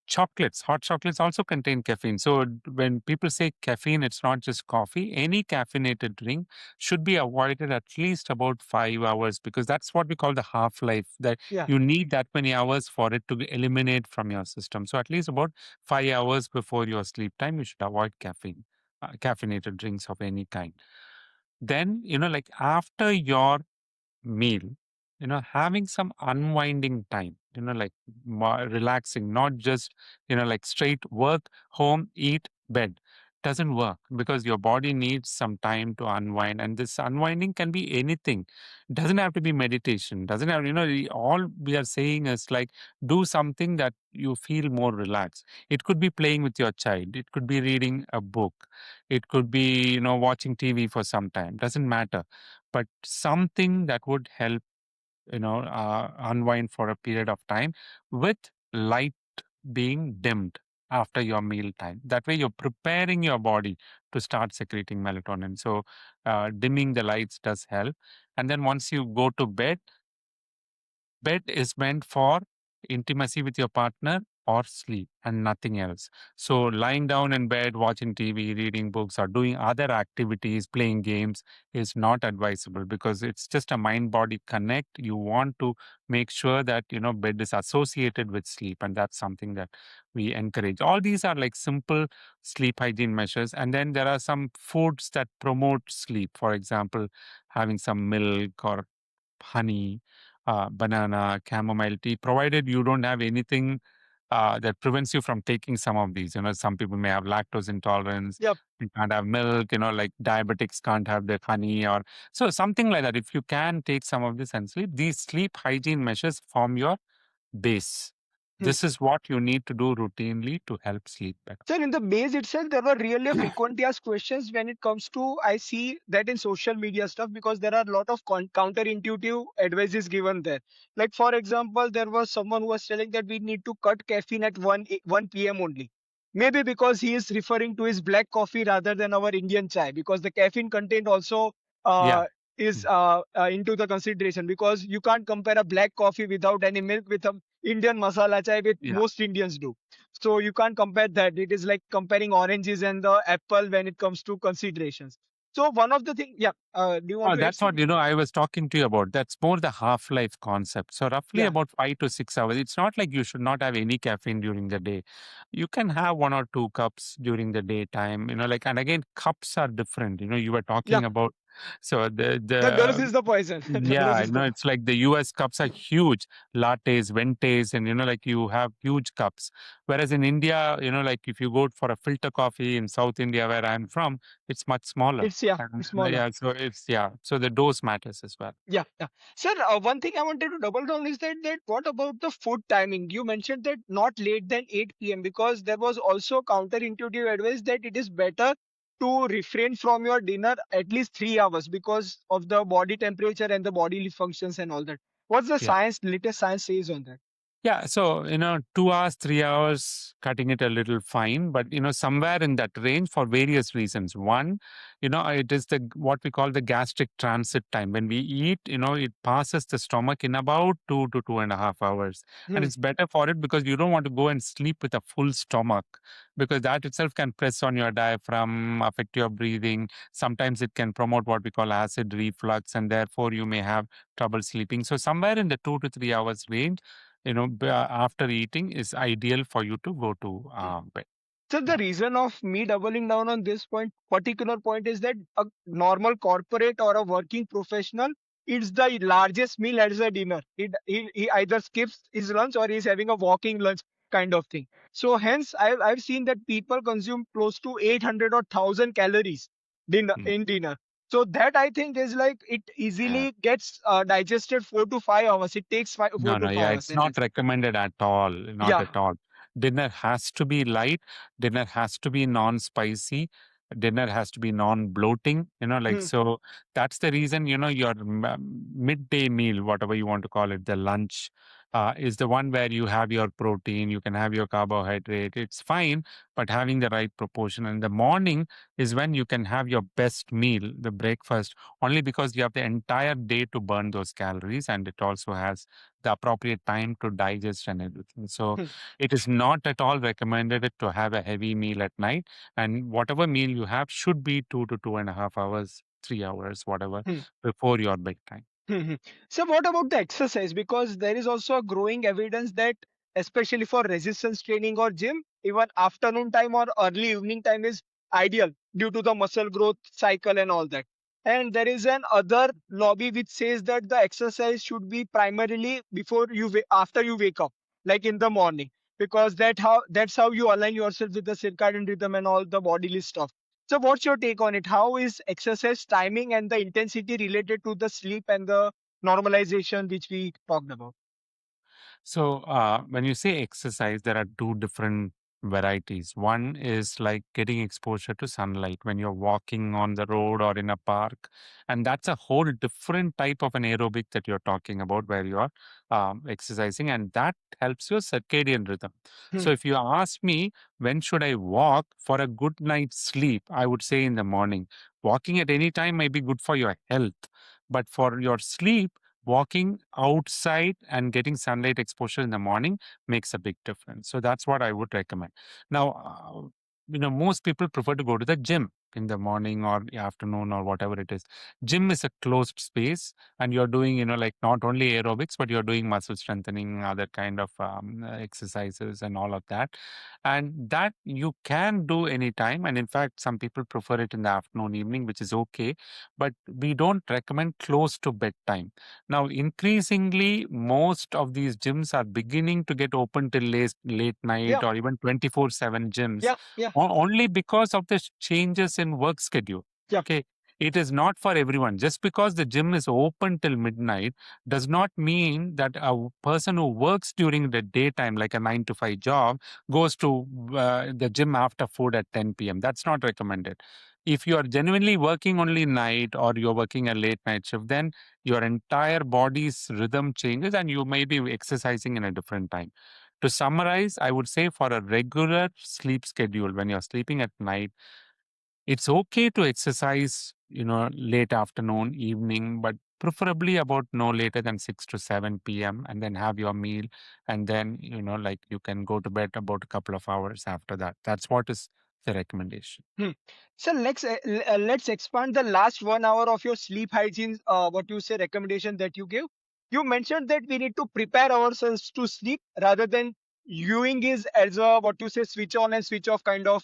Chocolates, hot chocolates also contain caffeine. So when people say caffeine, it's not just coffee. Any caffeinated drink should be avoided at least about 5 hours because that's what we call the half life. That yeah. you need that many hours for it to eliminate from your system. So at least about 5 hours before your sleep time, you should avoid caffeinated drinks of any kind. Then like after your meal, having some unwinding time, like relaxing, not just, like straight work, home, eat, bed. Doesn't work because your body needs some time to unwind. And this unwinding can be anything. Doesn't have to be meditation. Doesn't have, all we are saying is like do something that you feel more relaxed. It could be playing with your child. It could be reading a book. It could be, watching TV for some time. Doesn't matter, but something that would help unwind for a period of time with light being dimmed. after your meal time. That way, you're preparing your body to start secreting melatonin. So, dimming the lights does help. And then once you go to bed, bed is meant for intimacy with your partner or sleep and nothing else. So, lying down in bed, watching TV, reading books, or doing other activities, playing games is not advisable because it's just a mind body connect. You want to make sure that, bed is associated with sleep, and that's something that we encourage. All these are like simple sleep hygiene measures. And then there are some foods that promote sleep. For example, having some milk or honey, banana, chamomile tea, provided you don't have anything that prevents you from taking some of these. Some people may have lactose intolerance. Yep. You can't have milk, like diabetics can't have the honey or so something like that. If you can take some of this and sleep, these sleep hygiene measures form your base. This is what you need to do routinely to help sleep better. Sir, in the base itself, there were really frequently asked questions when it comes to, I see that in social media stuff, because there are a lot of counterintuitive advices given there. Like, for example, there was someone who was telling that we need to cut caffeine at 1 p.m. only. Maybe because he is referring to his black coffee rather than our Indian chai, because the caffeine content also Yeah. uh, is into the consideration, because you can't compare a black coffee without any milk with a Indian masala chai, which Yeah. most Indians do. So you can't compare that. It is like comparing oranges and the apple when it comes to considerations. So one of the things, yeah. Do you want Oh, to add that's what something? I was talking to you about. That's more the half-life concept. So roughly Yeah. about 5 to 6 hours. It's not like you should not have any caffeine during the day. You can have 1 or 2 cups during the daytime. Like, and again, cups are different. You were Yeah. talking about. So The dose the is the poison. The dose yeah, is the it's like the US cups are huge, lattes, ventes, and like you have huge cups. Whereas in India, like if you go for a filter coffee in South India where I'm from, it's much smaller. it's, yeah, And, it's smaller. yeah, so so the dose matters as well. Yeah, yeah. Sir, one thing I wanted to double down is that what about the food timing? You mentioned that not late than 8 p.m. because there was also counterintuitive advice that it is better to refrain from your dinner at least 3 hours because of the body temperature and the bodily functions and all that. What's the Yeah. science, latest science says on that? Yeah, so 2 hours, 3 hours, cutting it a little fine, but somewhere in that range for various reasons. One, it is the what we call the gastric transit time. When we eat, it passes the stomach in about 2 to 2.5 hours, and Hmm. it's better for it because you don't want to go and sleep with a full stomach because that itself can press on your diaphragm, affect your breathing. Sometimes it can promote what we call acid reflux, and therefore you may have trouble sleeping. So somewhere in the 2 to 3 hours range after eating is ideal for you to go to bed. So the Yeah. reason of me doubling down on this particular point is that a normal corporate or a working professional eats the largest meal as a dinner. He either skips his lunch or he's having a walking lunch kind of thing. So hence I've seen that people consume close to 800 or 1000 calories Mm. in dinner. So that I think is like it Yeah. easily gets digested 4 to 5 hours. It takes four No, to no, five yeah, hours it's and not that's it. recommended at all. Not Yeah. at all. Dinner has to be light. Dinner has to be non-spicy. Dinner has to be non-bloating. Like Hmm. so. That's the reason. Your midday meal, whatever you want to call it, the lunch, is the one where you have your protein. You can have your carbohydrate. It's fine, but having the right proportion. And the morning is when you can have your best meal, the breakfast, only because you have the entire day to burn those calories, and it also has the appropriate time to digest and everything. So Hmm. it is not at all recommended to have a heavy meal at night. And whatever meal you have should be 2 to 2.5 hours, 3 hours, whatever, Hmm. before your bedtime. Mhm. So what about the exercise? Because there is also a growing evidence that, especially for resistance training or gym, even afternoon time or early evening time is ideal due to the muscle growth cycle and all that. And there is an other lobby which says that the exercise should be primarily before after you wake up, like in the morning, because that's how you align yourself with the circadian rhythm and all the bodily stuff. So what's your take on it? How is exercise timing and the intensity related to the sleep and the normalization which we talked about? So when you say exercise, there are two different varieties. One is like getting exposure to sunlight when you're walking on the road or in a park. And that's a whole different type of an aerobic that you're talking about where you're exercising, and that helps your circadian rhythm. Hmm. So if you ask me, when should I walk for a good night's sleep? I would say in the morning. Walking at any time might be good for your health, but for your sleep, walking outside and getting sunlight exposure in the morning makes a big difference. So that's what I would recommend. Now, most people prefer to go to the gym in the morning or afternoon or whatever it is. Gym is a closed space, and you're doing, like not only aerobics, but you're doing muscle strengthening, other kind of exercises, and all of that. And that you can do anytime. And in fact, some people prefer it in the afternoon, evening, which is okay. But we don't recommend close to bedtime. Now, increasingly, most of these gyms are beginning to get open till late night Yeah, or even 24/7 gyms, yeah, yeah, only because of the changes in work schedule. yeah. Okay. It is not for everyone. Just because the gym is open till midnight does not mean that a person who works during the daytime, like a 9 to 5 job, goes to the gym after food at 10 p.m. That's not recommended. If you are genuinely working only night or you're working a late night shift, then your entire body's rhythm changes and you may be exercising in a different time. To summarize, I would say for a regular sleep schedule, when you're sleeping at night, it's okay to exercise, late afternoon, evening, but preferably about no later than 6 to 7 p.m. and then have your meal. And then, like you can go to bed about a couple of hours after that. That's what is the recommendation. Hmm. So let's expand the last 1 hour of your sleep hygiene. What you say recommendation that you give. You mentioned that we need to prepare ourselves to sleep rather than viewing is as a what you say switch on and switch off kind of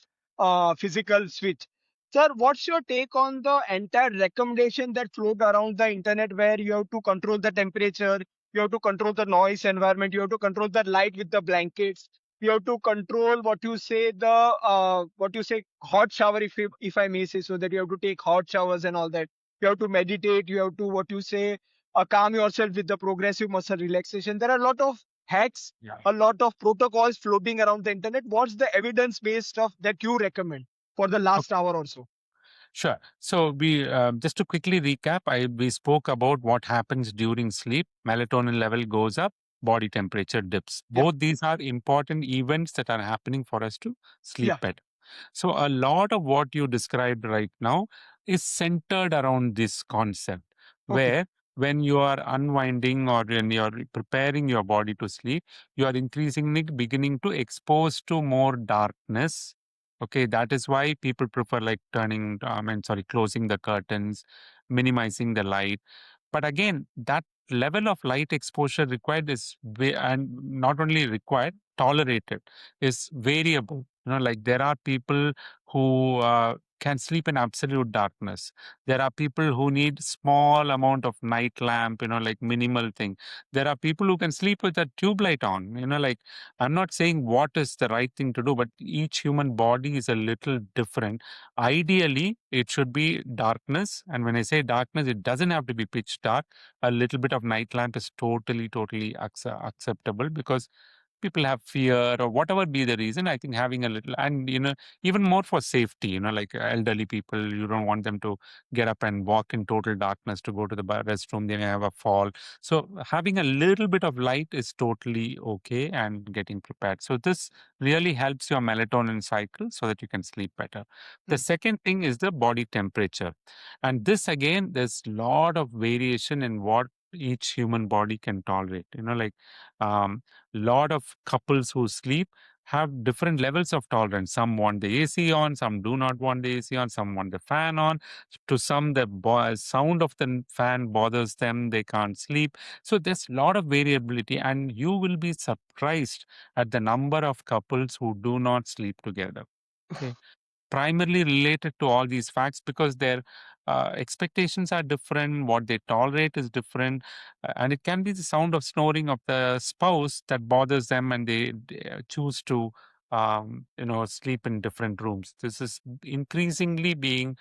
physical switch. Sir, what's your take on the entire recommendation that float around the internet where you have to control the temperature, you have to control the noise environment, you have to control the light with the blankets, you have to control what you say the what you say hot shower if I may say so, that you have to take hot showers and all that. You have to meditate, you have to what you say calm yourself with the progressive muscle relaxation. There are a lot of hacks, Yeah. a lot of protocols floating around the internet. What's the evidence based stuff that you recommend for the last hour or so? Sure. So we just to quickly recap, we spoke about what happens during sleep. Melatonin level goes up, body temperature dips. Yeah, Both these are important events that are happening for us to sleep yeah. better. So a lot of what you described right now is centered around this concept, Okay. where when you are unwinding or when you are preparing your body to sleep, you are increasingly beginning to expose to more darkness. Okay, that is why people prefer like closing the curtains, minimizing the light. But again, that level of light exposure required and not only required, tolerated, is variable. Like there are people who can sleep in absolute darkness. There are people who need small amount of night lamp, like minimal thing. There are people who can sleep with a tube light on, like I'm not saying what is the right thing to do, but each human body is a little different. Ideally, it should be darkness. And when I say darkness, it doesn't have to be pitch dark. A little bit of night lamp is totally acceptable because people have fear or whatever be the reason. I think having a little, and even more for safety, like elderly people, you don't want them to get up and walk in total darkness to go to the restroom. They may have a fall. So having a little bit of light is totally okay and getting prepared. So this really helps your melatonin cycle so that you can sleep better. The Hmm. second thing is the body temperature. And this again, there's a lot of variation in what each human body can tolerate. Like lot of couples who sleep have different levels of tolerance. Some want the AC on, some do not want the AC on, some want the fan on. To some, the sound of the fan bothers them, they can't sleep. So there's a lot of variability, and you will be surprised at the number of couples who do not sleep together. Okay, primarily related to all these facts because their expectations are different, what they tolerate is different, and it can be the sound of snoring of the spouse that bothers them, and they choose to sleep in different rooms. This is increasingly being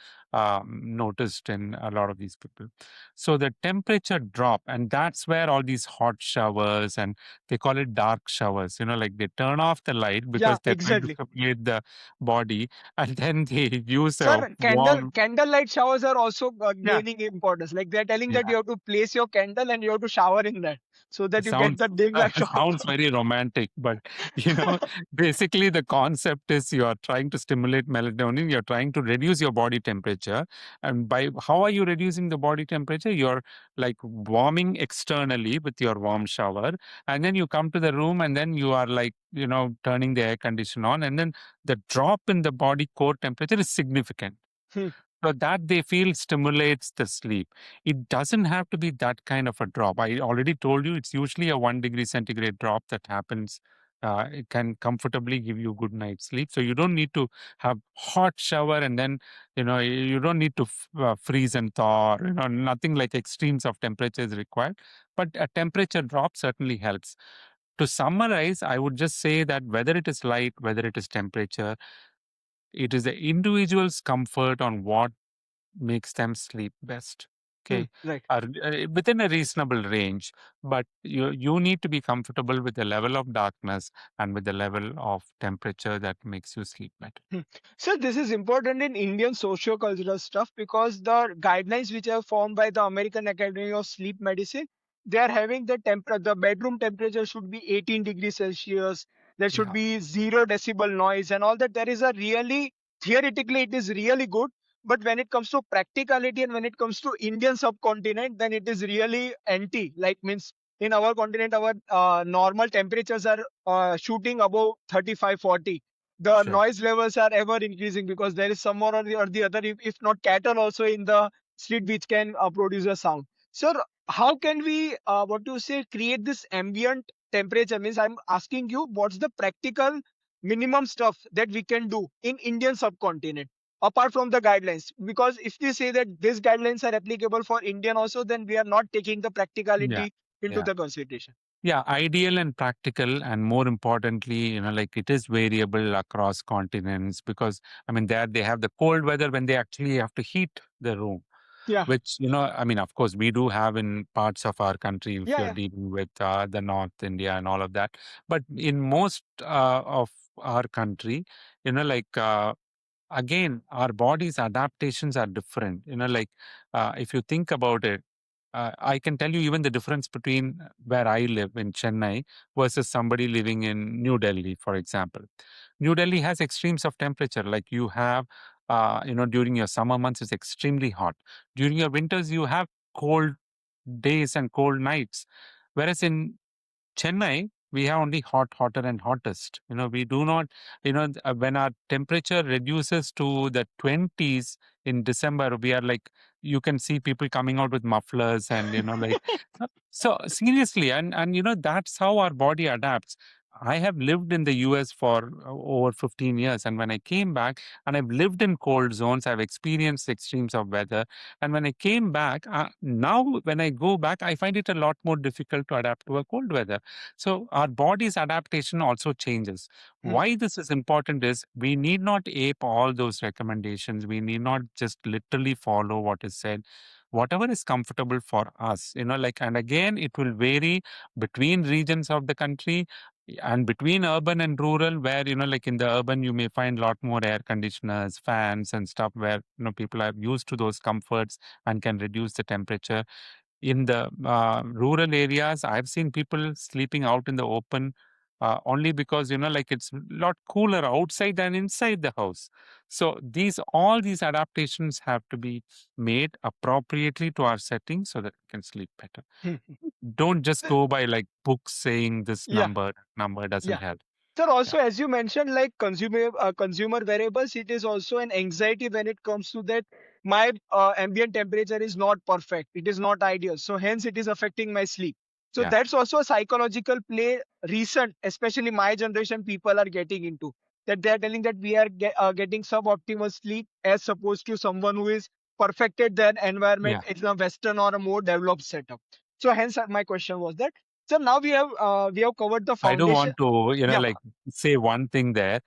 noticed in a lot of these people. So the temperature drop, and that's where all these hot showers, and they call it dark showers, like they turn off the light Yeah, because they're trying to exactly. stimulate the body, and then they use a Sir, warm. candlelight showers are also Yeah, gaining importance. Like they're telling that yeah. you have to place your candle and you have to shower in that so that It you get sounds the dim light of. sounds very romantic, but you know, basically the concept is you are trying to stimulate melatonin. You're trying to reduce your body temperature, and by how are you reducing the body temperature? You're like warming externally with your warm shower, and then you come to the room, and then you are like turning the air condition on, and then the drop in the body core temperature is significant. Hmm, So that they feel stimulates the sleep. It doesn't have to be that kind of a drop. I already told you it's usually a 1 degree centigrade drop that happens. It can comfortably give you good night's sleep. So you don't need to have hot shower, and then you don't need to freeze and thaw. Nothing like extremes of temperature is required. But a temperature drop certainly helps. To summarize, I would just say that whether it is light, whether it is temperature, it is the individual's comfort on what makes them sleep best. hmm, Okay, right. within a reasonable range, but you need to be comfortable with the level of darkness and with the level of temperature that makes you sleep better. Hmm. So this is important in Indian socio-cultural stuff because the guidelines which are formed by the American Academy of Sleep Medicine, they are having the bedroom temperature should be 18 degrees Celsius. There should Yeah, be 0 decibel noise and all that. There is a really theoretically it is really good, but when it comes to practicality and when it comes to Indian subcontinent, then it is really anti. Like means in our continent, our normal temperatures are shooting above 35, 40. The sure. noise levels are ever increasing because there is some more or the other, if not cattle also in the street which can produce a sound. So how can we what to say create this ambient temperature? Means I'm asking you what's the practical minimum stuff that we can do in Indian subcontinent apart from the guidelines, because if we say that these guidelines are applicable for Indian also, then we are not taking the Yeah, practicality into yeah. the consideration. Yeah, ideal and practical, and more importantly, like it is variable across continents because I mean, there they have the cold weather when they actually have to heat the room, Yeah, which I mean, of course we do have in parts of our country if yeah, you're yeah. dealing with the North India and all of that. But in most of our country, like again, our body's adaptations are different. If you think about it, I can tell you even the difference between where I live in Chennai versus somebody living in New Delhi, for example. New Delhi has extremes of temperature. Like you have, during your summer months, it's extremely hot. During your winters, you have cold days and cold nights. Whereas in Chennai, we have only hot, hotter, and hottest. We do not, when our temperature reduces to the 20s in December, we are like, you can see people coming out with mufflers and, so seriously, and that's how our body adapts. I have lived in the US for over 15 years. And when I came back, and I've lived in cold zones, I've experienced extremes of weather. And when I came back, now when I go back, I find it a lot more difficult to adapt to a cold weather. So our body's adaptation also changes. Hmm, Why this is important is we need not ape all those recommendations. We need not just literally follow what is said. Whatever is comfortable for us, and again, it will vary between regions of the country and between urban and rural, where, like in the urban, you may find a lot more air conditioners, fans, and stuff where, people are used to those comforts and can reduce the temperature. In the rural areas, I've seen people sleeping out in the open only because, like it's a lot cooler outside than inside the house. So all these adaptations have to be made appropriately to our settings so that we can sleep better. hmm. Don't just go by like books saying this Yeah, number doesn't yeah. help. Sir, Yeah, also as you mentioned, like consumer variables, it is also an anxiety when it comes to that. My ambient temperature is not perfect. It is not ideal. So hence it is affecting my sleep. So yeah, that's also a psychological play. Recent, especially my generation, people are getting into that. They are telling that we are getting suboptimal sleep as opposed to someone who is perfected their yeah. environment in a Western or a more developed setup. So hence my question was that. So now we have covered the I do foundation. want to, Yeah. like say one thing there.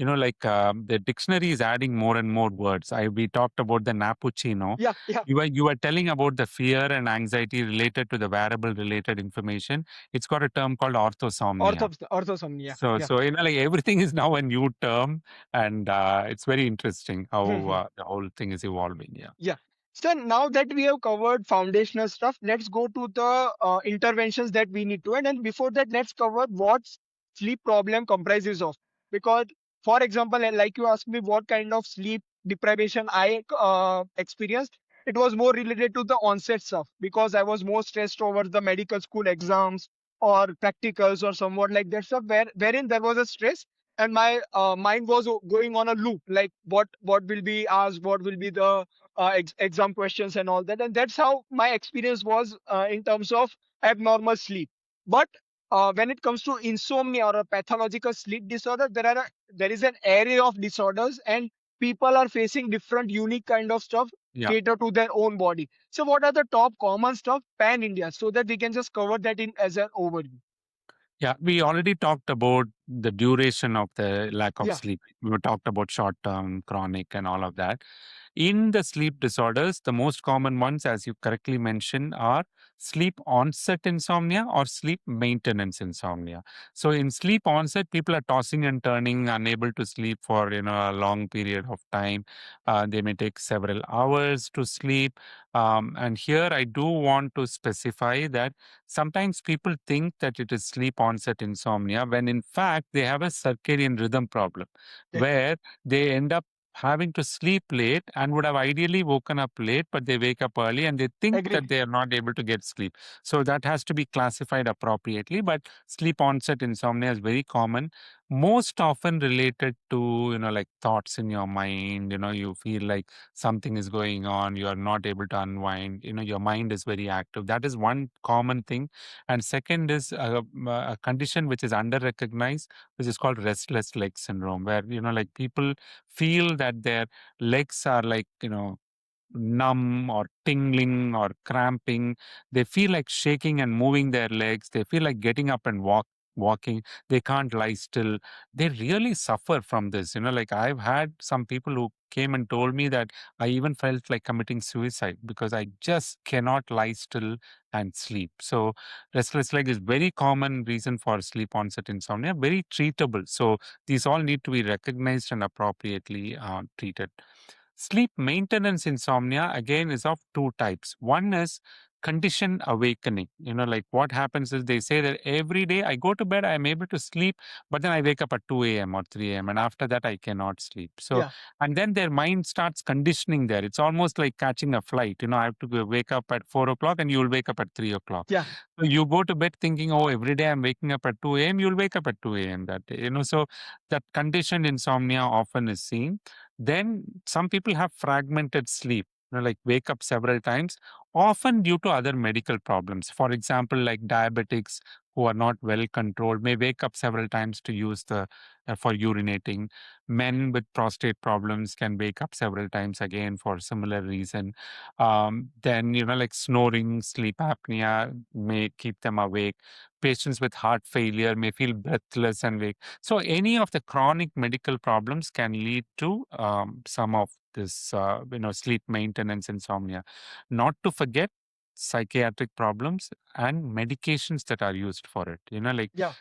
the dictionary is adding more and more words. We talked about the nappuccino. Yeah, yeah. You were telling about the fear and anxiety related to the wearable related information. It's got a term called orthosomnia. Orthosomnia. So, Yeah. so like everything is now a new term, and it's very interesting how the whole thing is evolving. Yeah. Yeah. So now that we have covered foundational stuff, let's go to the interventions that we need to. And before that, let's cover what sleep problem comprises of. Because, for example, like you asked me what kind of sleep deprivation I experienced, it was more related to the onset stuff because I was more stressed over the medical school exams or practicals or somewhat like that stuff, wherein there was a stress and my mind was going on a loop, like what will be asked, what will be the exam questions and all that, and that's how my experience was in terms of abnormal sleep. But when it comes to insomnia or a pathological sleep disorder, there is an array of disorders, and people are facing different unique kind of stuff Yeah. cater to their own body. So what are the top common stuff pan India, so that we can just cover that in as an overview? Yeah, we already talked about the duration of the lack of Yeah. sleep. We talked about short term, chronic, and all of that. In the sleep disorders, the most common ones, as you correctly mentioned, are sleep onset insomnia or sleep maintenance insomnia. So, in sleep onset, people are tossing and turning, unable to sleep for a long period of time. They may take several hours to sleep. And here, I do want to specify that sometimes people think that it is sleep onset insomnia when in fact they have a circadian rhythm problem Yeah. where they end up having to sleep late and would have ideally woken up late, but they wake up early and they think that Agreed. they are not able to get sleep. So that has to be classified appropriately. But sleep onset insomnia is very common, most often related to, like thoughts in your mind. You feel like something is going on, you are not able to unwind, your mind is very active. That is one common thing. And second is a condition which is under recognized, which is called restless leg syndrome, where like people feel that their legs are like numb or tingling or cramping. They feel like shaking and moving their legs. They feel like getting up and walking. They can't lie still. They really suffer from this. Like I've had some people who came and told me that I even felt like committing suicide because I just cannot lie still and sleep. So restless leg is very common reason for sleep onset insomnia, very treatable. So these all need to be recognized and appropriately treated. Sleep maintenance insomnia, again, is of two types. One is condition awakening. Like what happens is they say that every day I go to bed, I'm able to sleep, but then I wake up at 2 a.m. or 3 a.m. and after that I cannot sleep. So, Yeah. and then their mind starts conditioning there. It's almost like catching a flight. I have to wake up at 4 o'clock and you will wake up at 3 o'clock. Yeah. So you go to bed thinking, oh, every day I'm waking up at 2 a.m., you'll wake up at 2 a.m. that day. So that conditioned insomnia often is seen. Then some people have fragmented sleep, like wake up several times, often due to other medical problems. For example, like diabetics who are not well controlled may wake up several times to use the for urinating. Men with prostate problems can wake up several times again for similar reason. Then like snoring, sleep apnea may keep them awake. Patients with heart failure may feel breathless and wake. So any of the chronic medical problems can lead to some of this, sleep maintenance insomnia. Not to forget psychiatric problems and medications that are used for it. Like Yeah.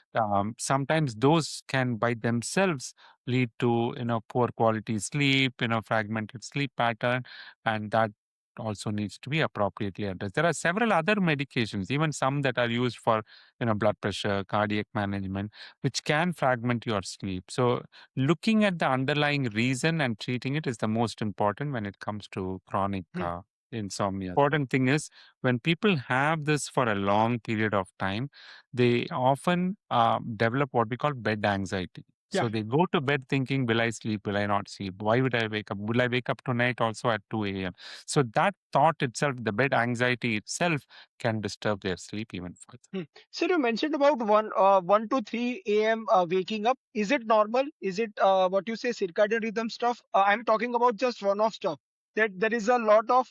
sometimes those can by themselves lead to poor quality sleep, fragmented sleep pattern, and that also needs to be appropriately addressed. There are several other medications, even some that are used for blood pressure, cardiac management, which can fragment your sleep. So looking at the underlying reason and treating it is the most important when it comes to chronic Hmm. insomnia. Important thing is when people have this for a long period of time, they often develop what we call bed anxiety. So Yeah. they go to bed thinking, will I sleep? Will I not sleep? Why would I wake up? Will I wake up tonight also at 2 a.m.? So that thought itself, the bed anxiety itself, can disturb their sleep even further. Hmm. So you mentioned about 1 to 3 a.m. Waking up. Is it normal? Is it what you say circadian rhythm stuff? I'm talking about just one-off stuff. That there is a lot of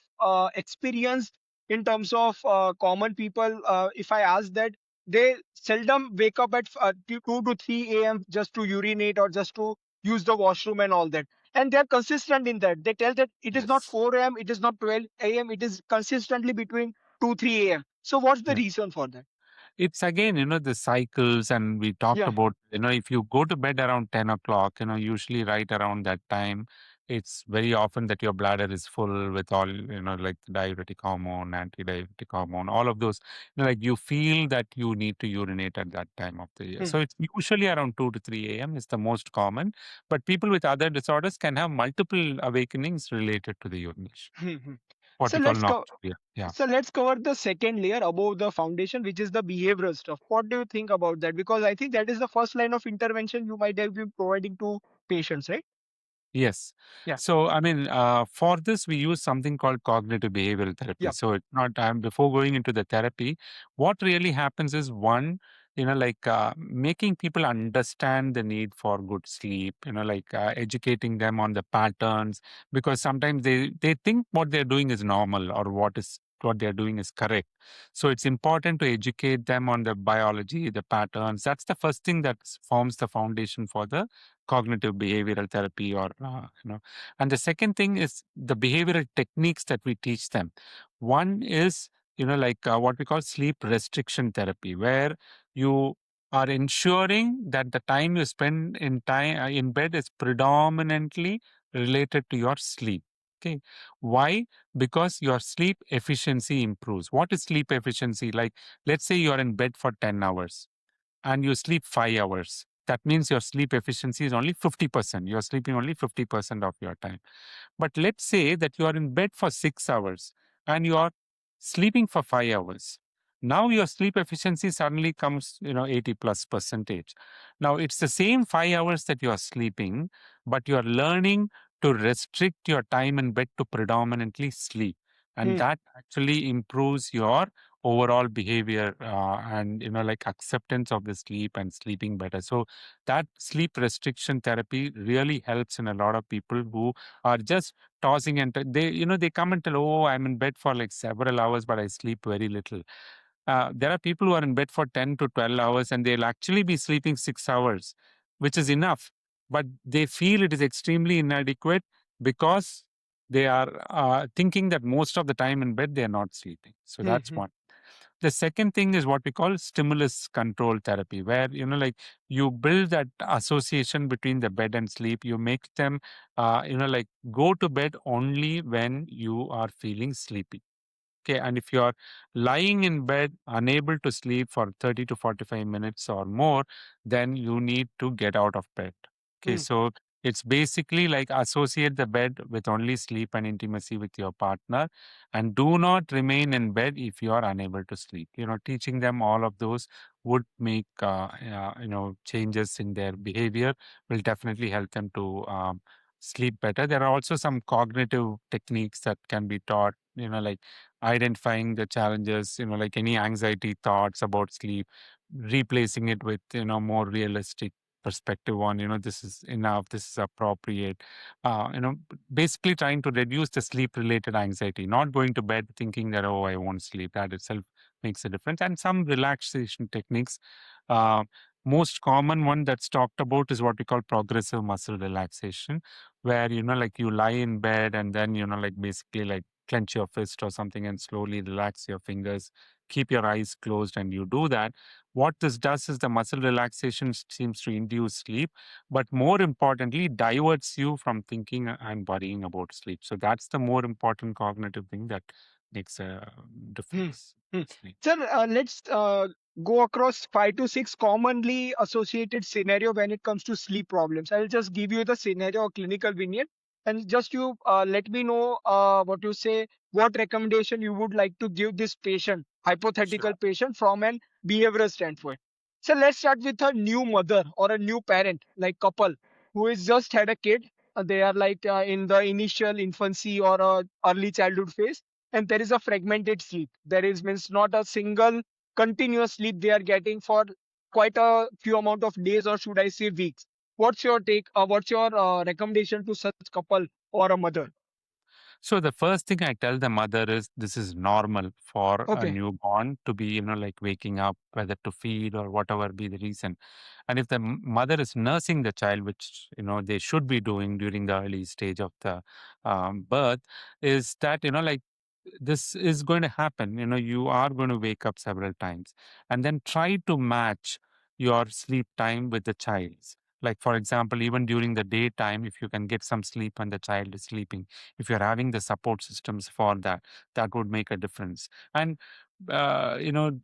experience in terms of common people. If I ask that, they seldom wake up at 2 to 3 a.m. just to urinate or just to use the washroom and all that. And they're consistent in that. They tell that it is not Yes. 4 a.m., it is not 12 a.m., it is consistently between 2, 3 a.m. So what's the Yeah. reason for that? It's again, the cycles, and we talked Yeah. about, if you go to bed around 10 o'clock, usually right around that time, it's very often that your bladder is full with all, like diuretic hormone, anti-diuretic hormone, all of those, like you feel that you need to urinate at that time of the year. Hmm, So it's usually around 2 to 3 a.m. is the most common, but people with other disorders can have multiple awakenings related to the urination, hmm, hmm. what So we call let's go. nocturia. Yeah. So let's cover the second layer above the foundation, which is the behavioral stuff. What do you think about that? Because I think that is the first line of intervention you might have been providing to patients, right? Yes. Yeah. So, I mean, for this, we use something called cognitive behavioral therapy. Yeah. So, it's not, before going into the therapy, what really happens is one, like making people understand the need for good sleep, like educating them on the patterns, because sometimes they think what they're doing is normal, or what they're doing is correct. So, it's important to educate them on the biology, the patterns. That's the first thing that forms the foundation for the cognitive behavioral therapy, or and the second thing is the behavioral techniques that we teach them. One is, like what we call sleep restriction therapy, where you are ensuring that the time you spend in bed is predominantly related to your sleep. Okay. Why? Because your sleep efficiency improves. What is sleep efficiency? Like, let's say you're in bed for 10 hours and you sleep 5 hours. That means your sleep efficiency is only 50%. You're sleeping only 50% of your time. But let's say that you are in bed for 6 hours and you are sleeping for 5 hours. Now your sleep efficiency suddenly comes, 80 plus percentage. Now it's the same 5 hours that you are sleeping, but you are learning to restrict your time in bed to predominantly sleep. And Hmm, that actually improves your overall behavior, and like acceptance of the sleep and sleeping better. So that sleep restriction therapy really helps in a lot of people who are just tossing, and they come and tell, oh, I'm in bed for like several hours but I sleep very little. There are people who are in bed for 10 to 12 hours and they'll actually be sleeping 6 hours, which is enough, but they feel it is extremely inadequate because they are thinking that most of the time in bed they are not sleeping. So hmm, that's hmm, one. The second thing is what we call stimulus control therapy, where, like you build that association between the bed and sleep. You make them, like go to bed only when you are feeling sleepy. Okay. And if you're lying in bed, unable to sleep for 30 to 45 minutes or more, then you need to get out of bed. Okay. hmm, So it's basically like associate the bed with only sleep and intimacy with your partner, and do not remain in bed if you are unable to sleep. Teaching them all of those would make, changes in their behavior, will definitely help them to sleep better. There are also some cognitive techniques that can be taught, like identifying the challenges, like any anxiety thoughts about sleep, replacing it with, more realistic perspective on, this is enough, this is appropriate. Basically trying to reduce the sleep related anxiety, not going to bed thinking that, oh, I won't sleep. That itself makes a difference. And some relaxation techniques. Uh, Most common one that's talked about is what we call progressive muscle relaxation, where, like you lie in bed and then, like basically like clench your fist or something and slowly relax your fingers, keep your eyes closed, and you do that. What this does is the muscle relaxation seems to induce sleep, but more importantly, diverts you from thinking and worrying about sleep. So that's the more important cognitive thing that makes a hmm, difference hmm. in sleep. Sir, let's go across 5 to 6 commonly associated scenario when it comes to sleep problems. I'll just give you the scenario or clinical vignette, and just you let me know what you say, what recommendation you would like to give this patient, hypothetical Sure. patient, from an behavioral standpoint. So let's start with a new mother or a new parent, like couple who has just had a kid. They are like in the initial infancy or early childhood phase, and there is a fragmented sleep. There is means not a single continuous sleep they are getting for quite a few amount of days, or should I say weeks. What's your take? What's your recommendation to such couple or a mother? So the first thing I tell the mother is this is normal for a Okay. newborn to be, like waking up, whether to feed or whatever be the reason. And if the mother is nursing the child, which, they should be doing during the early stage of the birth, is that, this is going to happen. You are going to wake up several times, and then try to match your sleep time with the child's. Like, for example, even during the daytime, if you can get some sleep and the child is sleeping, if you're having the support systems for that, that would make a difference. And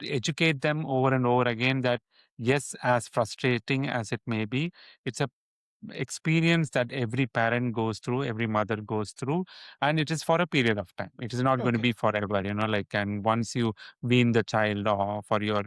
educate them over and over again that yes, as frustrating as it may be, it's a experience that every parent goes through, every mother goes through, and it is for a period of time. It is not going to Okay. be forever, and once you wean the child off for your,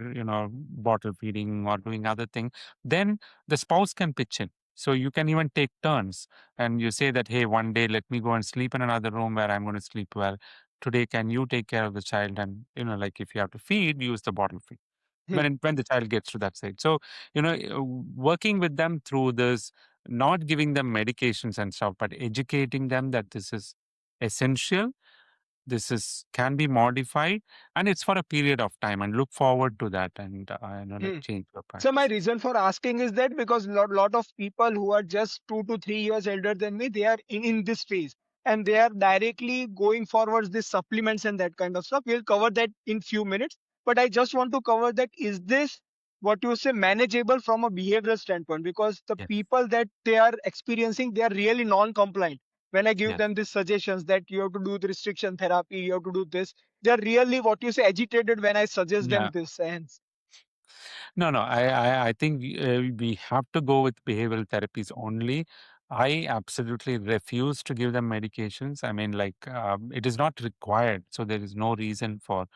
bottle feeding or doing other thing, then the spouse can pitch in. So you can even take turns and you say that, hey, one day let me go and sleep in another room where I'm going to sleep well. Today, can you take care of the child? And, like if you have to feed, use the bottle feed Hmm. when the child gets to that stage. So, working with them through this, not giving them medications and stuff, but educating them that this is essential, this is can be modified, and it's for a period of time, and look forward to that, and like Hmm. change your So my practice. reason for asking is that because lot of people who are just 2 to 3 years elder than me, they are in this phase and they are directly going forwards this supplements and that kind of stuff. We'll cover that in few minutes. But I just want to cover that is this what you say manageable from a behavioral standpoint? Because the Yes. people that they are experiencing, they are really non-compliant. When I give Yes. them these suggestions that you have to do the restriction therapy, you have to do this, they are really what you say agitated when I suggest them Yeah. this. And No, no. I think we have to go with behavioral therapies only. I absolutely refuse to give them medications. I mean, like, it is not required. So there is no reason for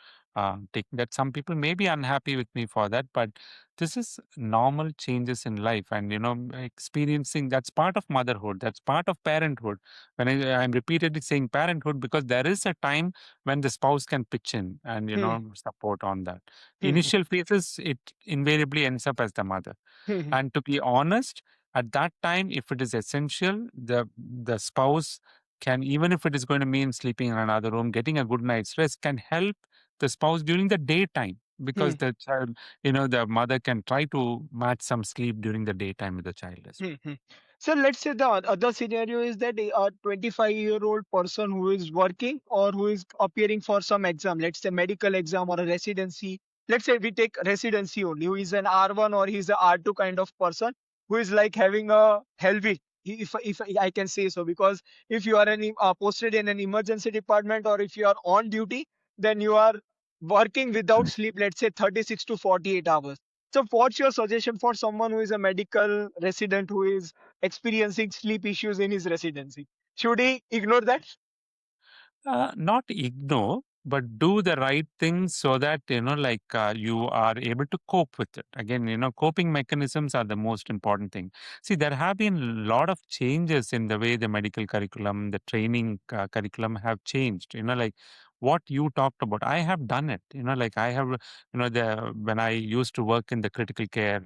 taking that. Some people may be unhappy with me for that, but this is normal changes in life. And, experiencing that's part of motherhood, that's part of parenthood. When I'm repeatedly saying parenthood, because there is a time when the spouse can pitch in and, hmm, support on that. hmm, Initial phases, it invariably ends up as the mother. hmm, hmm. And to be honest, at that time, if it is essential, the spouse can, even if it is going to mean sleeping in another room, getting a good night's rest can help the spouse during the daytime, Hmm. because the child, the mother can try to match some sleep during the daytime with the child as Hmm, hmm. So let's say the other scenario is that a 25-year-old person who is working or who is appearing for some exam, let's say medical exam or a residency. Let's say we take residency only, who is an R1 or he's a R2 kind of person who is like having a hell week, if I can say so, because if you are posted in an emergency department or if you are on duty, then you are working without sleep, let's say 36 to 48 hours. So, what's your suggestion for someone who is a medical resident who is experiencing sleep issues in his residency? Should he ignore that? Not ignore, but do the right things so that, you are able to cope with it. Again, coping mechanisms are the most important thing. See, there have been a lot of changes in the way the medical curriculum, the training curriculum have changed. Like what you talked about, I have done it. Like I have, the when I used to work in the critical care,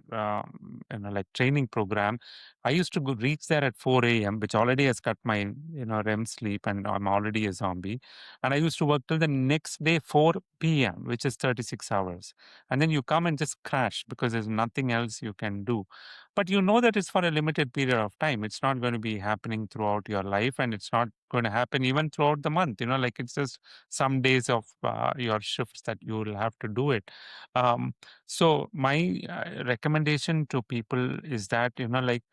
like training program, I used to go reach there at 4 a.m., which already has cut my, REM sleep, and I'm already a zombie. And I used to work till the next day, 4 p.m., which is 36 hours. And then you come and just crash because there's nothing else you can do. But you know that it's for a limited period of time. It's not going to be happening throughout your life, and it's not going to happen even throughout the month. Like it's just some days of your shifts that you will have to do it. Um, so my recommendation to people is that, like,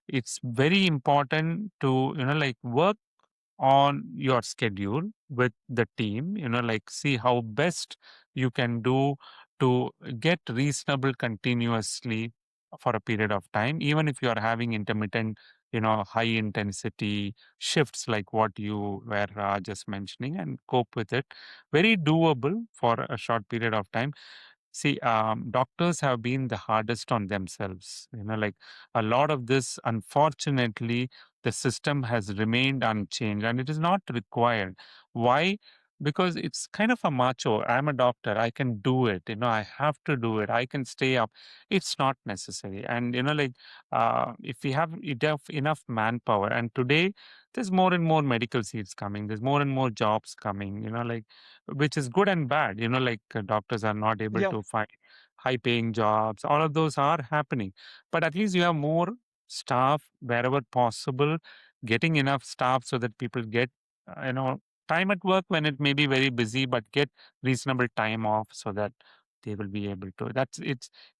it's very important to, like, work on your schedule with the team, like see how best you can do to get reasonable continuous sleep for a period of time, even if you are having intermittent, high intensity shifts like what you were just mentioning, and cope with it. Very doable for a short period of time. See, doctors have been the hardest on themselves. Like a lot of this, unfortunately, the system has remained unchanged and it is not required. Why? because it's kind of a macho. I'm a doctor. I can do it. I have to do it. I can stay up. It's not necessary. And, if we have enough manpower, and today there's more and more medical seats coming, there's more and more jobs coming, which is good and bad, doctors are not able Yeah, to find high paying jobs. All of those are happening. But at least you have more staff wherever possible, getting enough staff so that people get, time at work when it may be very busy, but get reasonable time off so that they will be able to.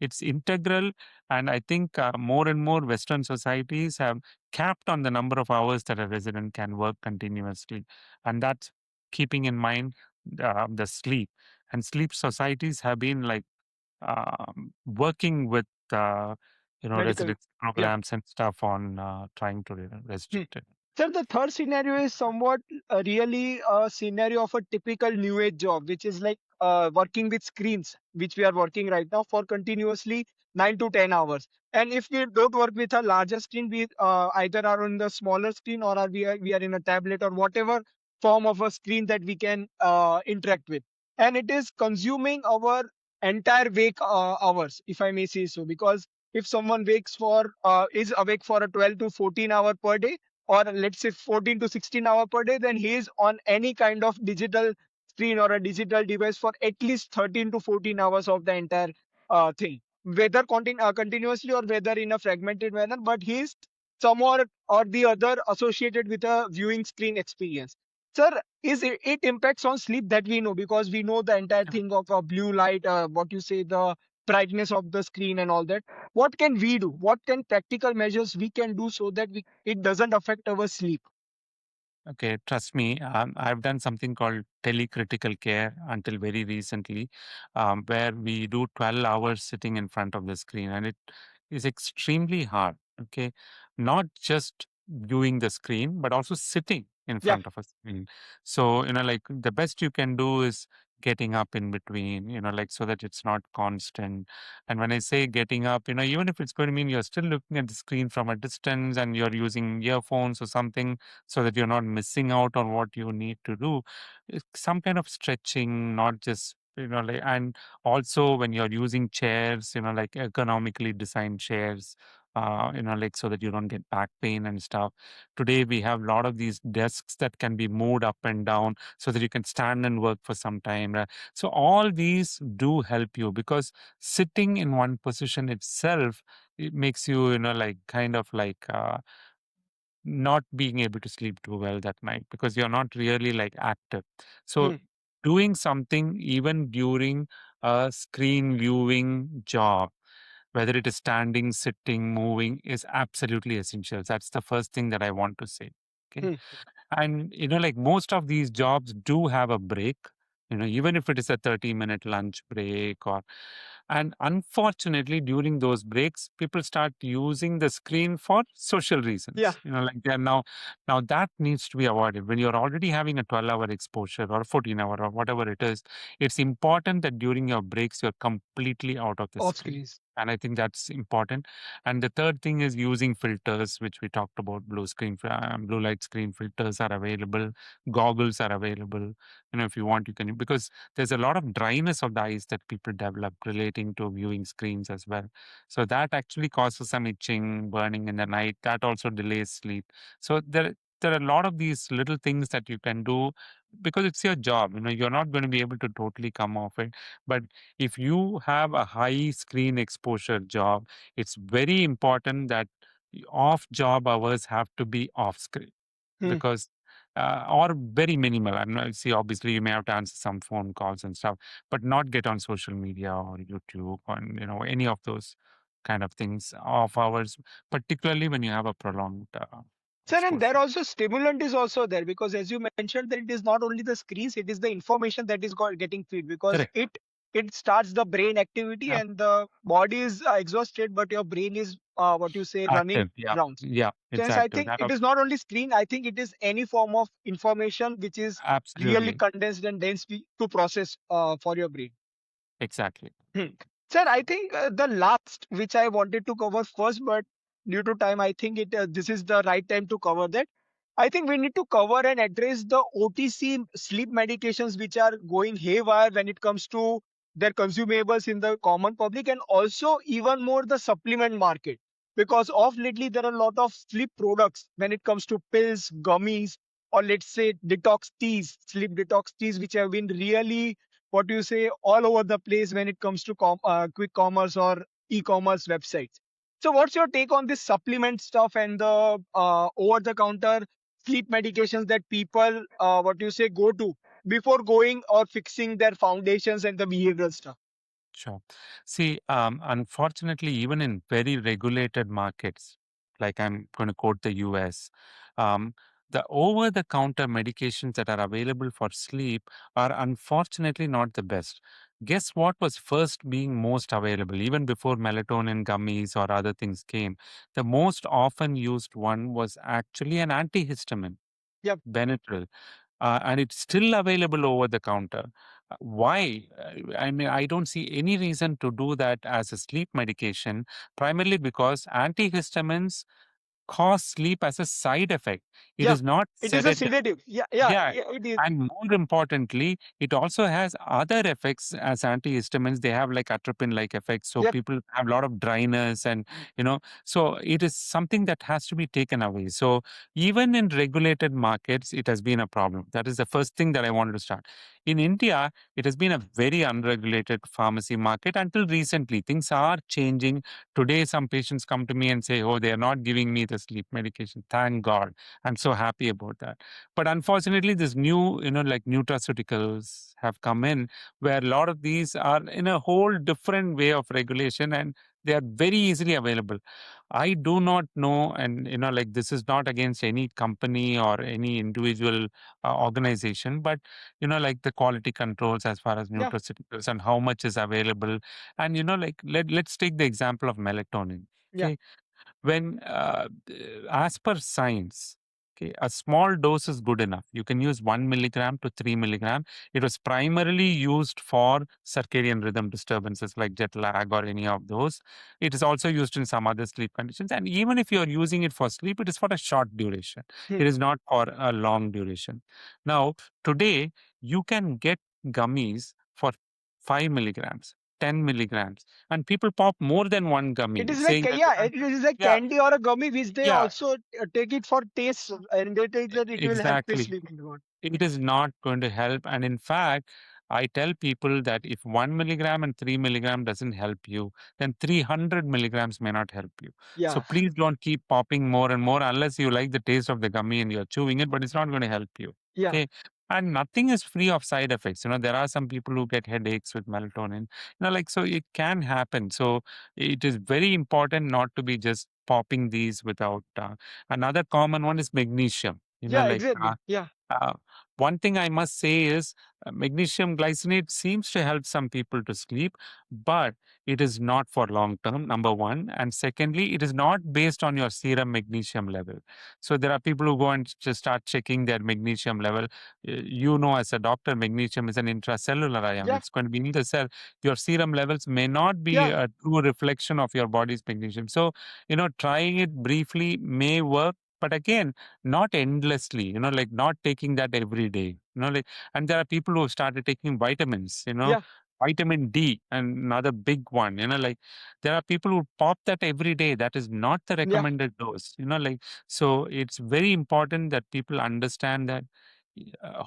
It's integral, and I think more and more Western societies have capped on the number of hours that a resident can work continuously, and that's keeping in mind the sleep. And sleep societies have been like working with medical. residence Yeah. programs and stuff on trying to Hmm. restrict it. Sir, the third scenario is somewhat really a scenario of a typical new age job, which is like working with screens, which we are working right now for continuously 9 to 10 hours. And if we don't work with a larger screen, we either are on the smaller screen or we are in a tablet or whatever form of a screen that we can interact with. And it is consuming our entire wake hours, if I may say so. Because if someone is awake for a 12 to 14 hour per day, or let's say 14 to 16 hour per day, then he is on any kind of digital screen or a digital device for at least 13 to 14 hours of the entire thing, whether continuously or whether in a fragmented manner, but he is somewhere or the other associated with a viewing screen experience. Sir, it impacts on sleep, that we know, because we know the entire thing of blue light, what you say, the brightness of the screen and all that. What can we do? What can practical measures we can do so that it doesn't affect our sleep? Okay, trust me, I've done something called telecritical care until very recently, where we do 12 hours sitting in front of the screen, and it is extremely hard. Okay, not just viewing the screen, but also sitting in Yeah, front of a screen. So, like the best you can do is getting up in between, so that it's not constant. And when I say getting up, even if it's going to mean you're still looking at the screen from a distance and you're using earphones or something so that you're not missing out on what you need to do. Some kind of stretching, not just and also when you're using chairs, like economically designed chairs, so that you don't get back pain and stuff. Today we have a lot of these desks that can be moved up and down so that you can stand and work for some time. So all these do help you, because sitting in one position itself, it makes you, kind of like not being able to sleep too well that night, because you're not really like active. So hmm, doing something even during a screen viewing job, whether it is standing, sitting, moving, is absolutely essential. That's the first thing that I want to say. Okay. hmm, And, like most of these jobs do have a break, even if it is a 30-minute lunch break and unfortunately, during those breaks, people start using the screen for social yeah, reasons. Like they're now that needs to be avoided. When you're already having a 12-hour exposure or a 14-hour or whatever it is, it's important that during your breaks, you're completely out of the off screen. screens. And I think that's important. And the third thing is using filters, which we talked about. Blue light screen filters are available. Goggles are available. If you want, you can, because there's a lot of dryness of the eyes that people develop relating to viewing screens as well. So that actually causes some itching, burning in the night. That also delays sleep. So there are a lot of these little things that you can do, because it's your job. You're not going to be able to totally come off it. But if you have a high screen exposure job, it's very important that off job hours have to be off screen, Hmm. because or very minimal. And see, obviously, you may have to answer some phone calls and stuff, but not get on social media or YouTube or any of those kind of things off hours, particularly when you have a prolonged Sir, and there exposure. also stimulant is also there, because as you mentioned that it is not only the screens, it is the information that is getting feed, because Correct. it starts the brain activity Yeah. and the body is exhausted, but your brain is what you say, running Active. Yeah. rounds. Yeah. So It's hence I active. think it is not only screen, I think it is any form of information which is really Absolutely. condensed and dense to process for your brain. Exactly. Hmm. Sir, I think the last which I wanted to cover first, but due to time, I think this is the right time to cover that. I think we need to cover and address the OTC sleep medications which are going haywire when it comes to their consumables in the common public, and also even more the supplement market. Because of lately there are a lot of sleep products when it comes to pills, gummies, or let's say detox teas, sleep detox teas, which have been really, what do you say, all over the place when it comes to quick commerce or e-commerce websites. So what's your take on this supplement stuff and the over the counter sleep medications that people, what do you say, go to before going or fixing their foundations and the behavioral stuff? Sure. See, unfortunately, even in very regulated markets, like I'm going to quote the US, um, the over the counter medications that are available for sleep are unfortunately not the best. Guess what was first being most available, even before melatonin gummies or other things came? The most often used one was actually an antihistamine, Yep. Benadryl, and it's still available over the counter. Why? I mean, I don't see any reason to do that as a sleep medication, primarily because antihistamines cause sleep as a side effect. It Yep. is not It is a sedative. sedative. Yeah. Yeah. Yeah. Yeah. It is. And more importantly, it also has other effects as antihistamines. They have like atropine-like effects. So Yep. people have a lot of dryness and, so it is something that has to be taken away. So even in regulated markets, it has been a problem. That is the first thing that I wanted to start. In India, it has been a very unregulated pharmacy market until recently. Things are changing. Today, some patients come to me and say, oh, they are not giving me the sleep medication. Thank God. I'm so happy about that. But unfortunately, this new, like nutraceuticals have come in where a lot of these are in a whole different way of regulation and they are very easily available. I do not know, and like this is not against any company or any individual organization, but like the quality controls as far as Yeah. nutraceuticals and how much is available. And like let's take the example of melatonin. Yeah. Okay, when as per science, okay, a small dose is good enough. You can use 1 milligram to 3 milligram. It was primarily used for circadian rhythm disturbances like jet lag or any of those. It is also used in some other sleep conditions, and even if you are using it for sleep, it is for a short duration. Hmm. It is not for a long duration. Now today you can get gummies for 5 milligrams, 10 milligrams, and people pop more than one It gummy is like, saying that, yeah, it is like yeah, candy or a gummy which they yeah, also take it for taste, and they take that it will help with exactly. sleeping good. It is not going to help. And in fact, I tell people that if 1 milligram and 3 milligram doesn't help you, then 300 milligrams may not help you. So Yeah. please don't keep popping more and more unless you like the taste of the gummy and you're chewing it, but it's not going to help you. Yeah. Okay. And nothing is free of side effects. There are some people who get headaches with melatonin, so it can happen. So it is very important not to be just popping these without. Another common one is magnesium. Yeah. Exactly. Yeah. Uh, One thing I must say is magnesium glycinate seems to help some people to sleep, but it is not for long term, number one. And secondly, it is not based on your serum magnesium level. So there are people who go and just start checking their magnesium level. As a doctor, magnesium is an intracellular ion. Yeah. It's going to be in the cell. Your serum levels may not be Yeah. a true reflection of your body's magnesium. So, trying it briefly may work. But again, not endlessly, like not taking that every day, and there are people who have started taking vitamins, Yeah. vitamin D, and another big one, there are people who pop that every day. That is not the Yeah. recommended dose, so it's very important that people understand that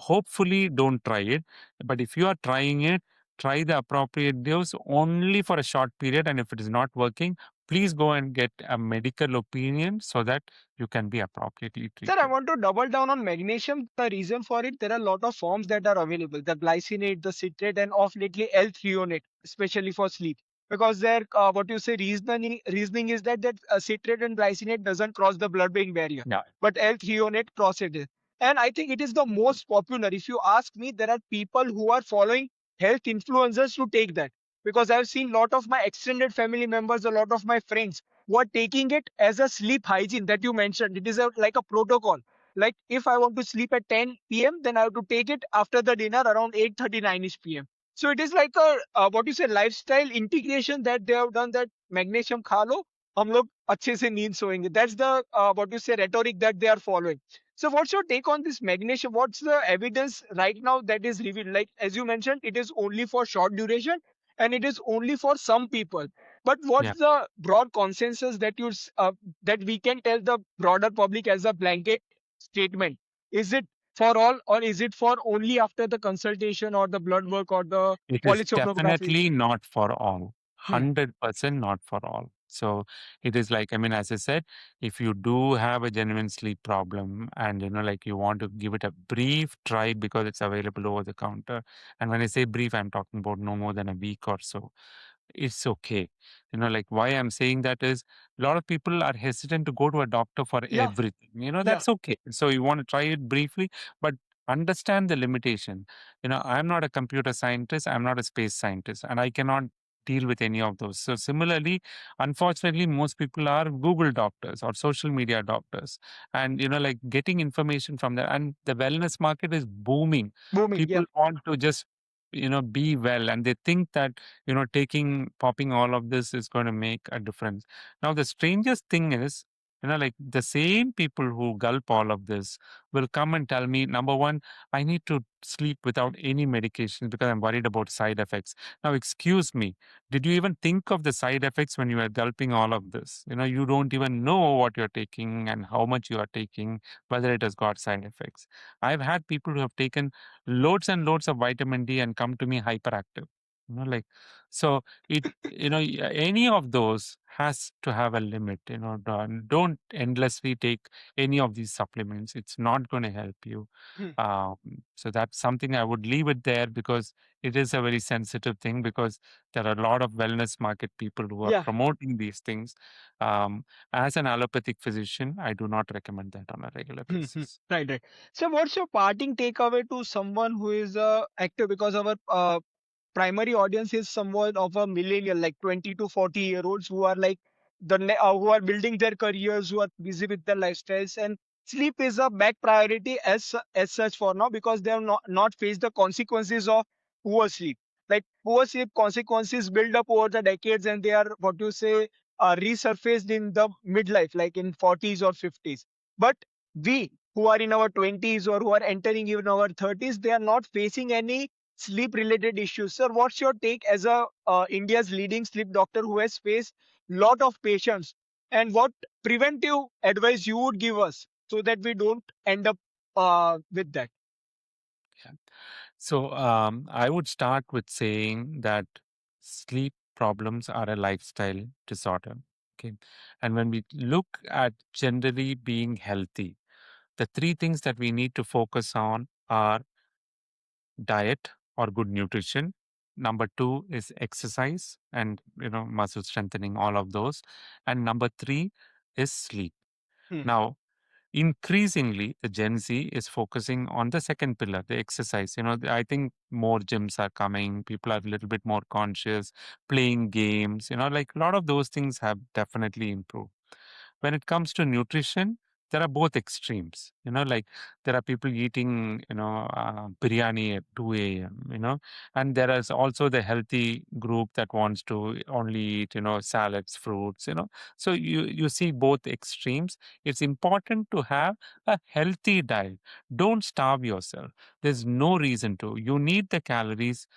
hopefully don't try it. But if you are trying it, try the appropriate dose only for a short period. And if it is not working, please go and get a medical opinion so that you can be appropriately Sir, I treated. want to double down on magnesium. The reason for it, there are a lot of forms that are available: the glycinate, the citrate, and of lately L-threonate, especially for sleep. Because their what you say reasoning is that citrate and glycinate doesn't cross the blood-brain barrier, Yeah. but L-threonate crosses it. And I think it is the most popular. If you ask me, there are people who are following health influencers to take that, because I've seen a lot of my extended family members, a lot of my friends who are taking it as a sleep hygiene that you mentioned. It is like a protocol. Like if I want to sleep at 10 p.m., then I have to take it after the dinner around 8:39 ish p.m. So it is like a what you say lifestyle integration that they have done, that magnesium खा लो हम लोग अच्छे से नींद सोएंगे. That's the what you say rhetoric that they are following. So what's your take on this magnesium? What's the evidence right now that is revealed? Like as you mentioned, it is only for short duration and it is only for some people. But Yeah. what's the broad consensus that that we can tell the broader public as a blanket statement? Is it for all, or is it for only after the consultation or the blood work or the It is polysomnography? definitely not for all. Hmm. 100% not for all. So it is like, I mean, as I said, if you do have a genuine sleep problem and, like you want to give it a brief try because it's available over the counter. And when I say brief, I'm talking about no more than a week or so. It's okay. Like why I'm saying that is a lot of people are hesitant to go to a doctor for Yeah, everything. yeah, That's okay. So you want to try it briefly, but understand the limitation. I'm not a computer scientist, I'm not a space scientist, and I cannot deal with any of those. So similarly, unfortunately, most people are Google doctors or social media doctors, and like getting information from there. And the wellness market is booming. booming. Yeah. People want to just be well, and they think that popping all of this is going to make a difference. Now the strangest thing is, like the same people who gulp all of this will come and tell me, number one, I need to sleep without any medication because I'm worried about side effects. Now, excuse me, did you even think of the side effects when you are gulping all of this? You don't even know what you're taking and how much you are taking, whether it has got side effects. I've had people who have taken loads and loads of vitamin D and come to me hyperactive. Like, so any of those has to have a limit. Don't endlessly take any of these supplements. It's not going to help you. Hmm. um, so that's something I would leave it there, because it is a very sensitive thing, because there are a lot of wellness market people who are Yeah. promoting these things. As an allopathic physician, I do not recommend that on a regular Mhm. basis. Right, right. So, what's your parting takeaway to someone who is active? Because our primary audience is somewhat of a millennial, like 20 to 40-year-olds who are like who are building their careers, who are busy with their lifestyles, and sleep is a back priority as such for now because they have not faced the consequences of poor sleep. Like poor sleep consequences build up over the decades, and they are what you say resurfaced in the midlife, like in 40s or 50s. But we who are in our 20s or who are entering even our 30s, they are not facing any sleep related issues. Sir, what's your take as a India's leading sleep doctor who has faced lot of patients, and what preventive advice you would give us so that we don't end up with that? Yeah. So I would start with saying that sleep problems are a lifestyle disorder. Okay. And when we look at generally being healthy, the three things that we need to focus on are diet or good nutrition. Number two is exercise and muscle strengthening, all of those. And number three is sleep. Hmm. Now, increasingly, the Gen Z is focusing on the second pillar, the exercise. I think more gyms are coming. People are a little bit more conscious, playing games. Like a lot of those things have definitely improved. When it comes to nutrition, there are both extremes. Like there are people eating, biryani at 2 a.m., and there is also the healthy group that wants to only eat, salads, fruits, So you see both extremes. It's important to have a healthy diet. Don't starve yourself. There's no reason to. You need the calories.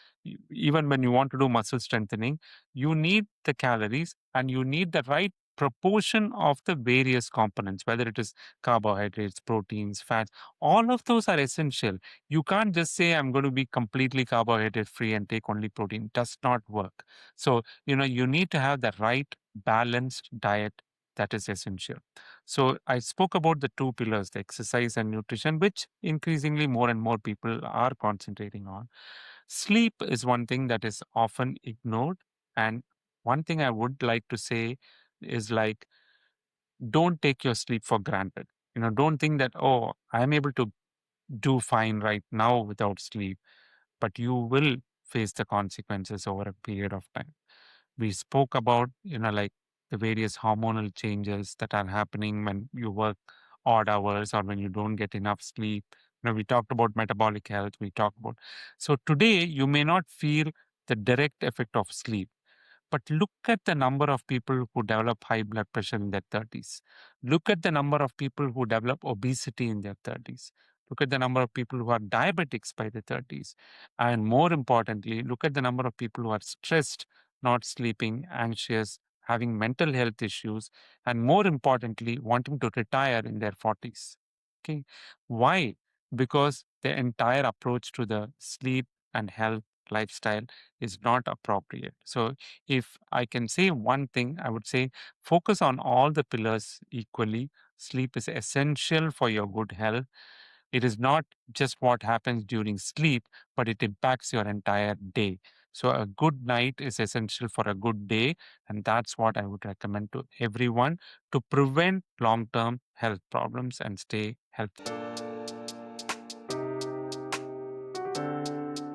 Even when you want to do muscle strengthening, you need the calories and you need the right proportion of the various components, whether it is carbohydrates, proteins, fats, all of those are essential. You can't just say, I'm going to be completely carbohydrate free and take only protein. It does not work. So, you need to have the right balanced diet. That is essential. So, I spoke about the two pillars, the exercise and nutrition, which increasingly more and more people are concentrating on. Sleep is one thing that is often ignored. And one thing I would like to say is like, don't take your sleep for granted. Don't think that, oh, I'm able to do fine right now without sleep, but you will face the consequences over a period of time. We spoke about, like the various hormonal changes that are happening when you work odd hours or when you don't get enough sleep. We talked about metabolic health. We talked about, so today you may not feel the direct effect of sleep, But look at the number of people who develop high blood pressure in their 30s. Look at the number of people who develop obesity in their 30s. Look at the number of people who are diabetics by the 30s. And more importantly, look at the number of people who are stressed, not sleeping, anxious, having mental health issues, and more importantly, wanting to retire in their 40s. Okay. Why? Because the entire approach to the sleep and health lifestyle is not appropriate. So, if I can say one thing, I would say focus on all the pillars equally. Sleep is essential for your good health. It is not just what happens during sleep, but it impacts your entire day. So, a good night is essential for a good day. And that's what I would recommend to everyone to prevent long term health problems and stay healthy.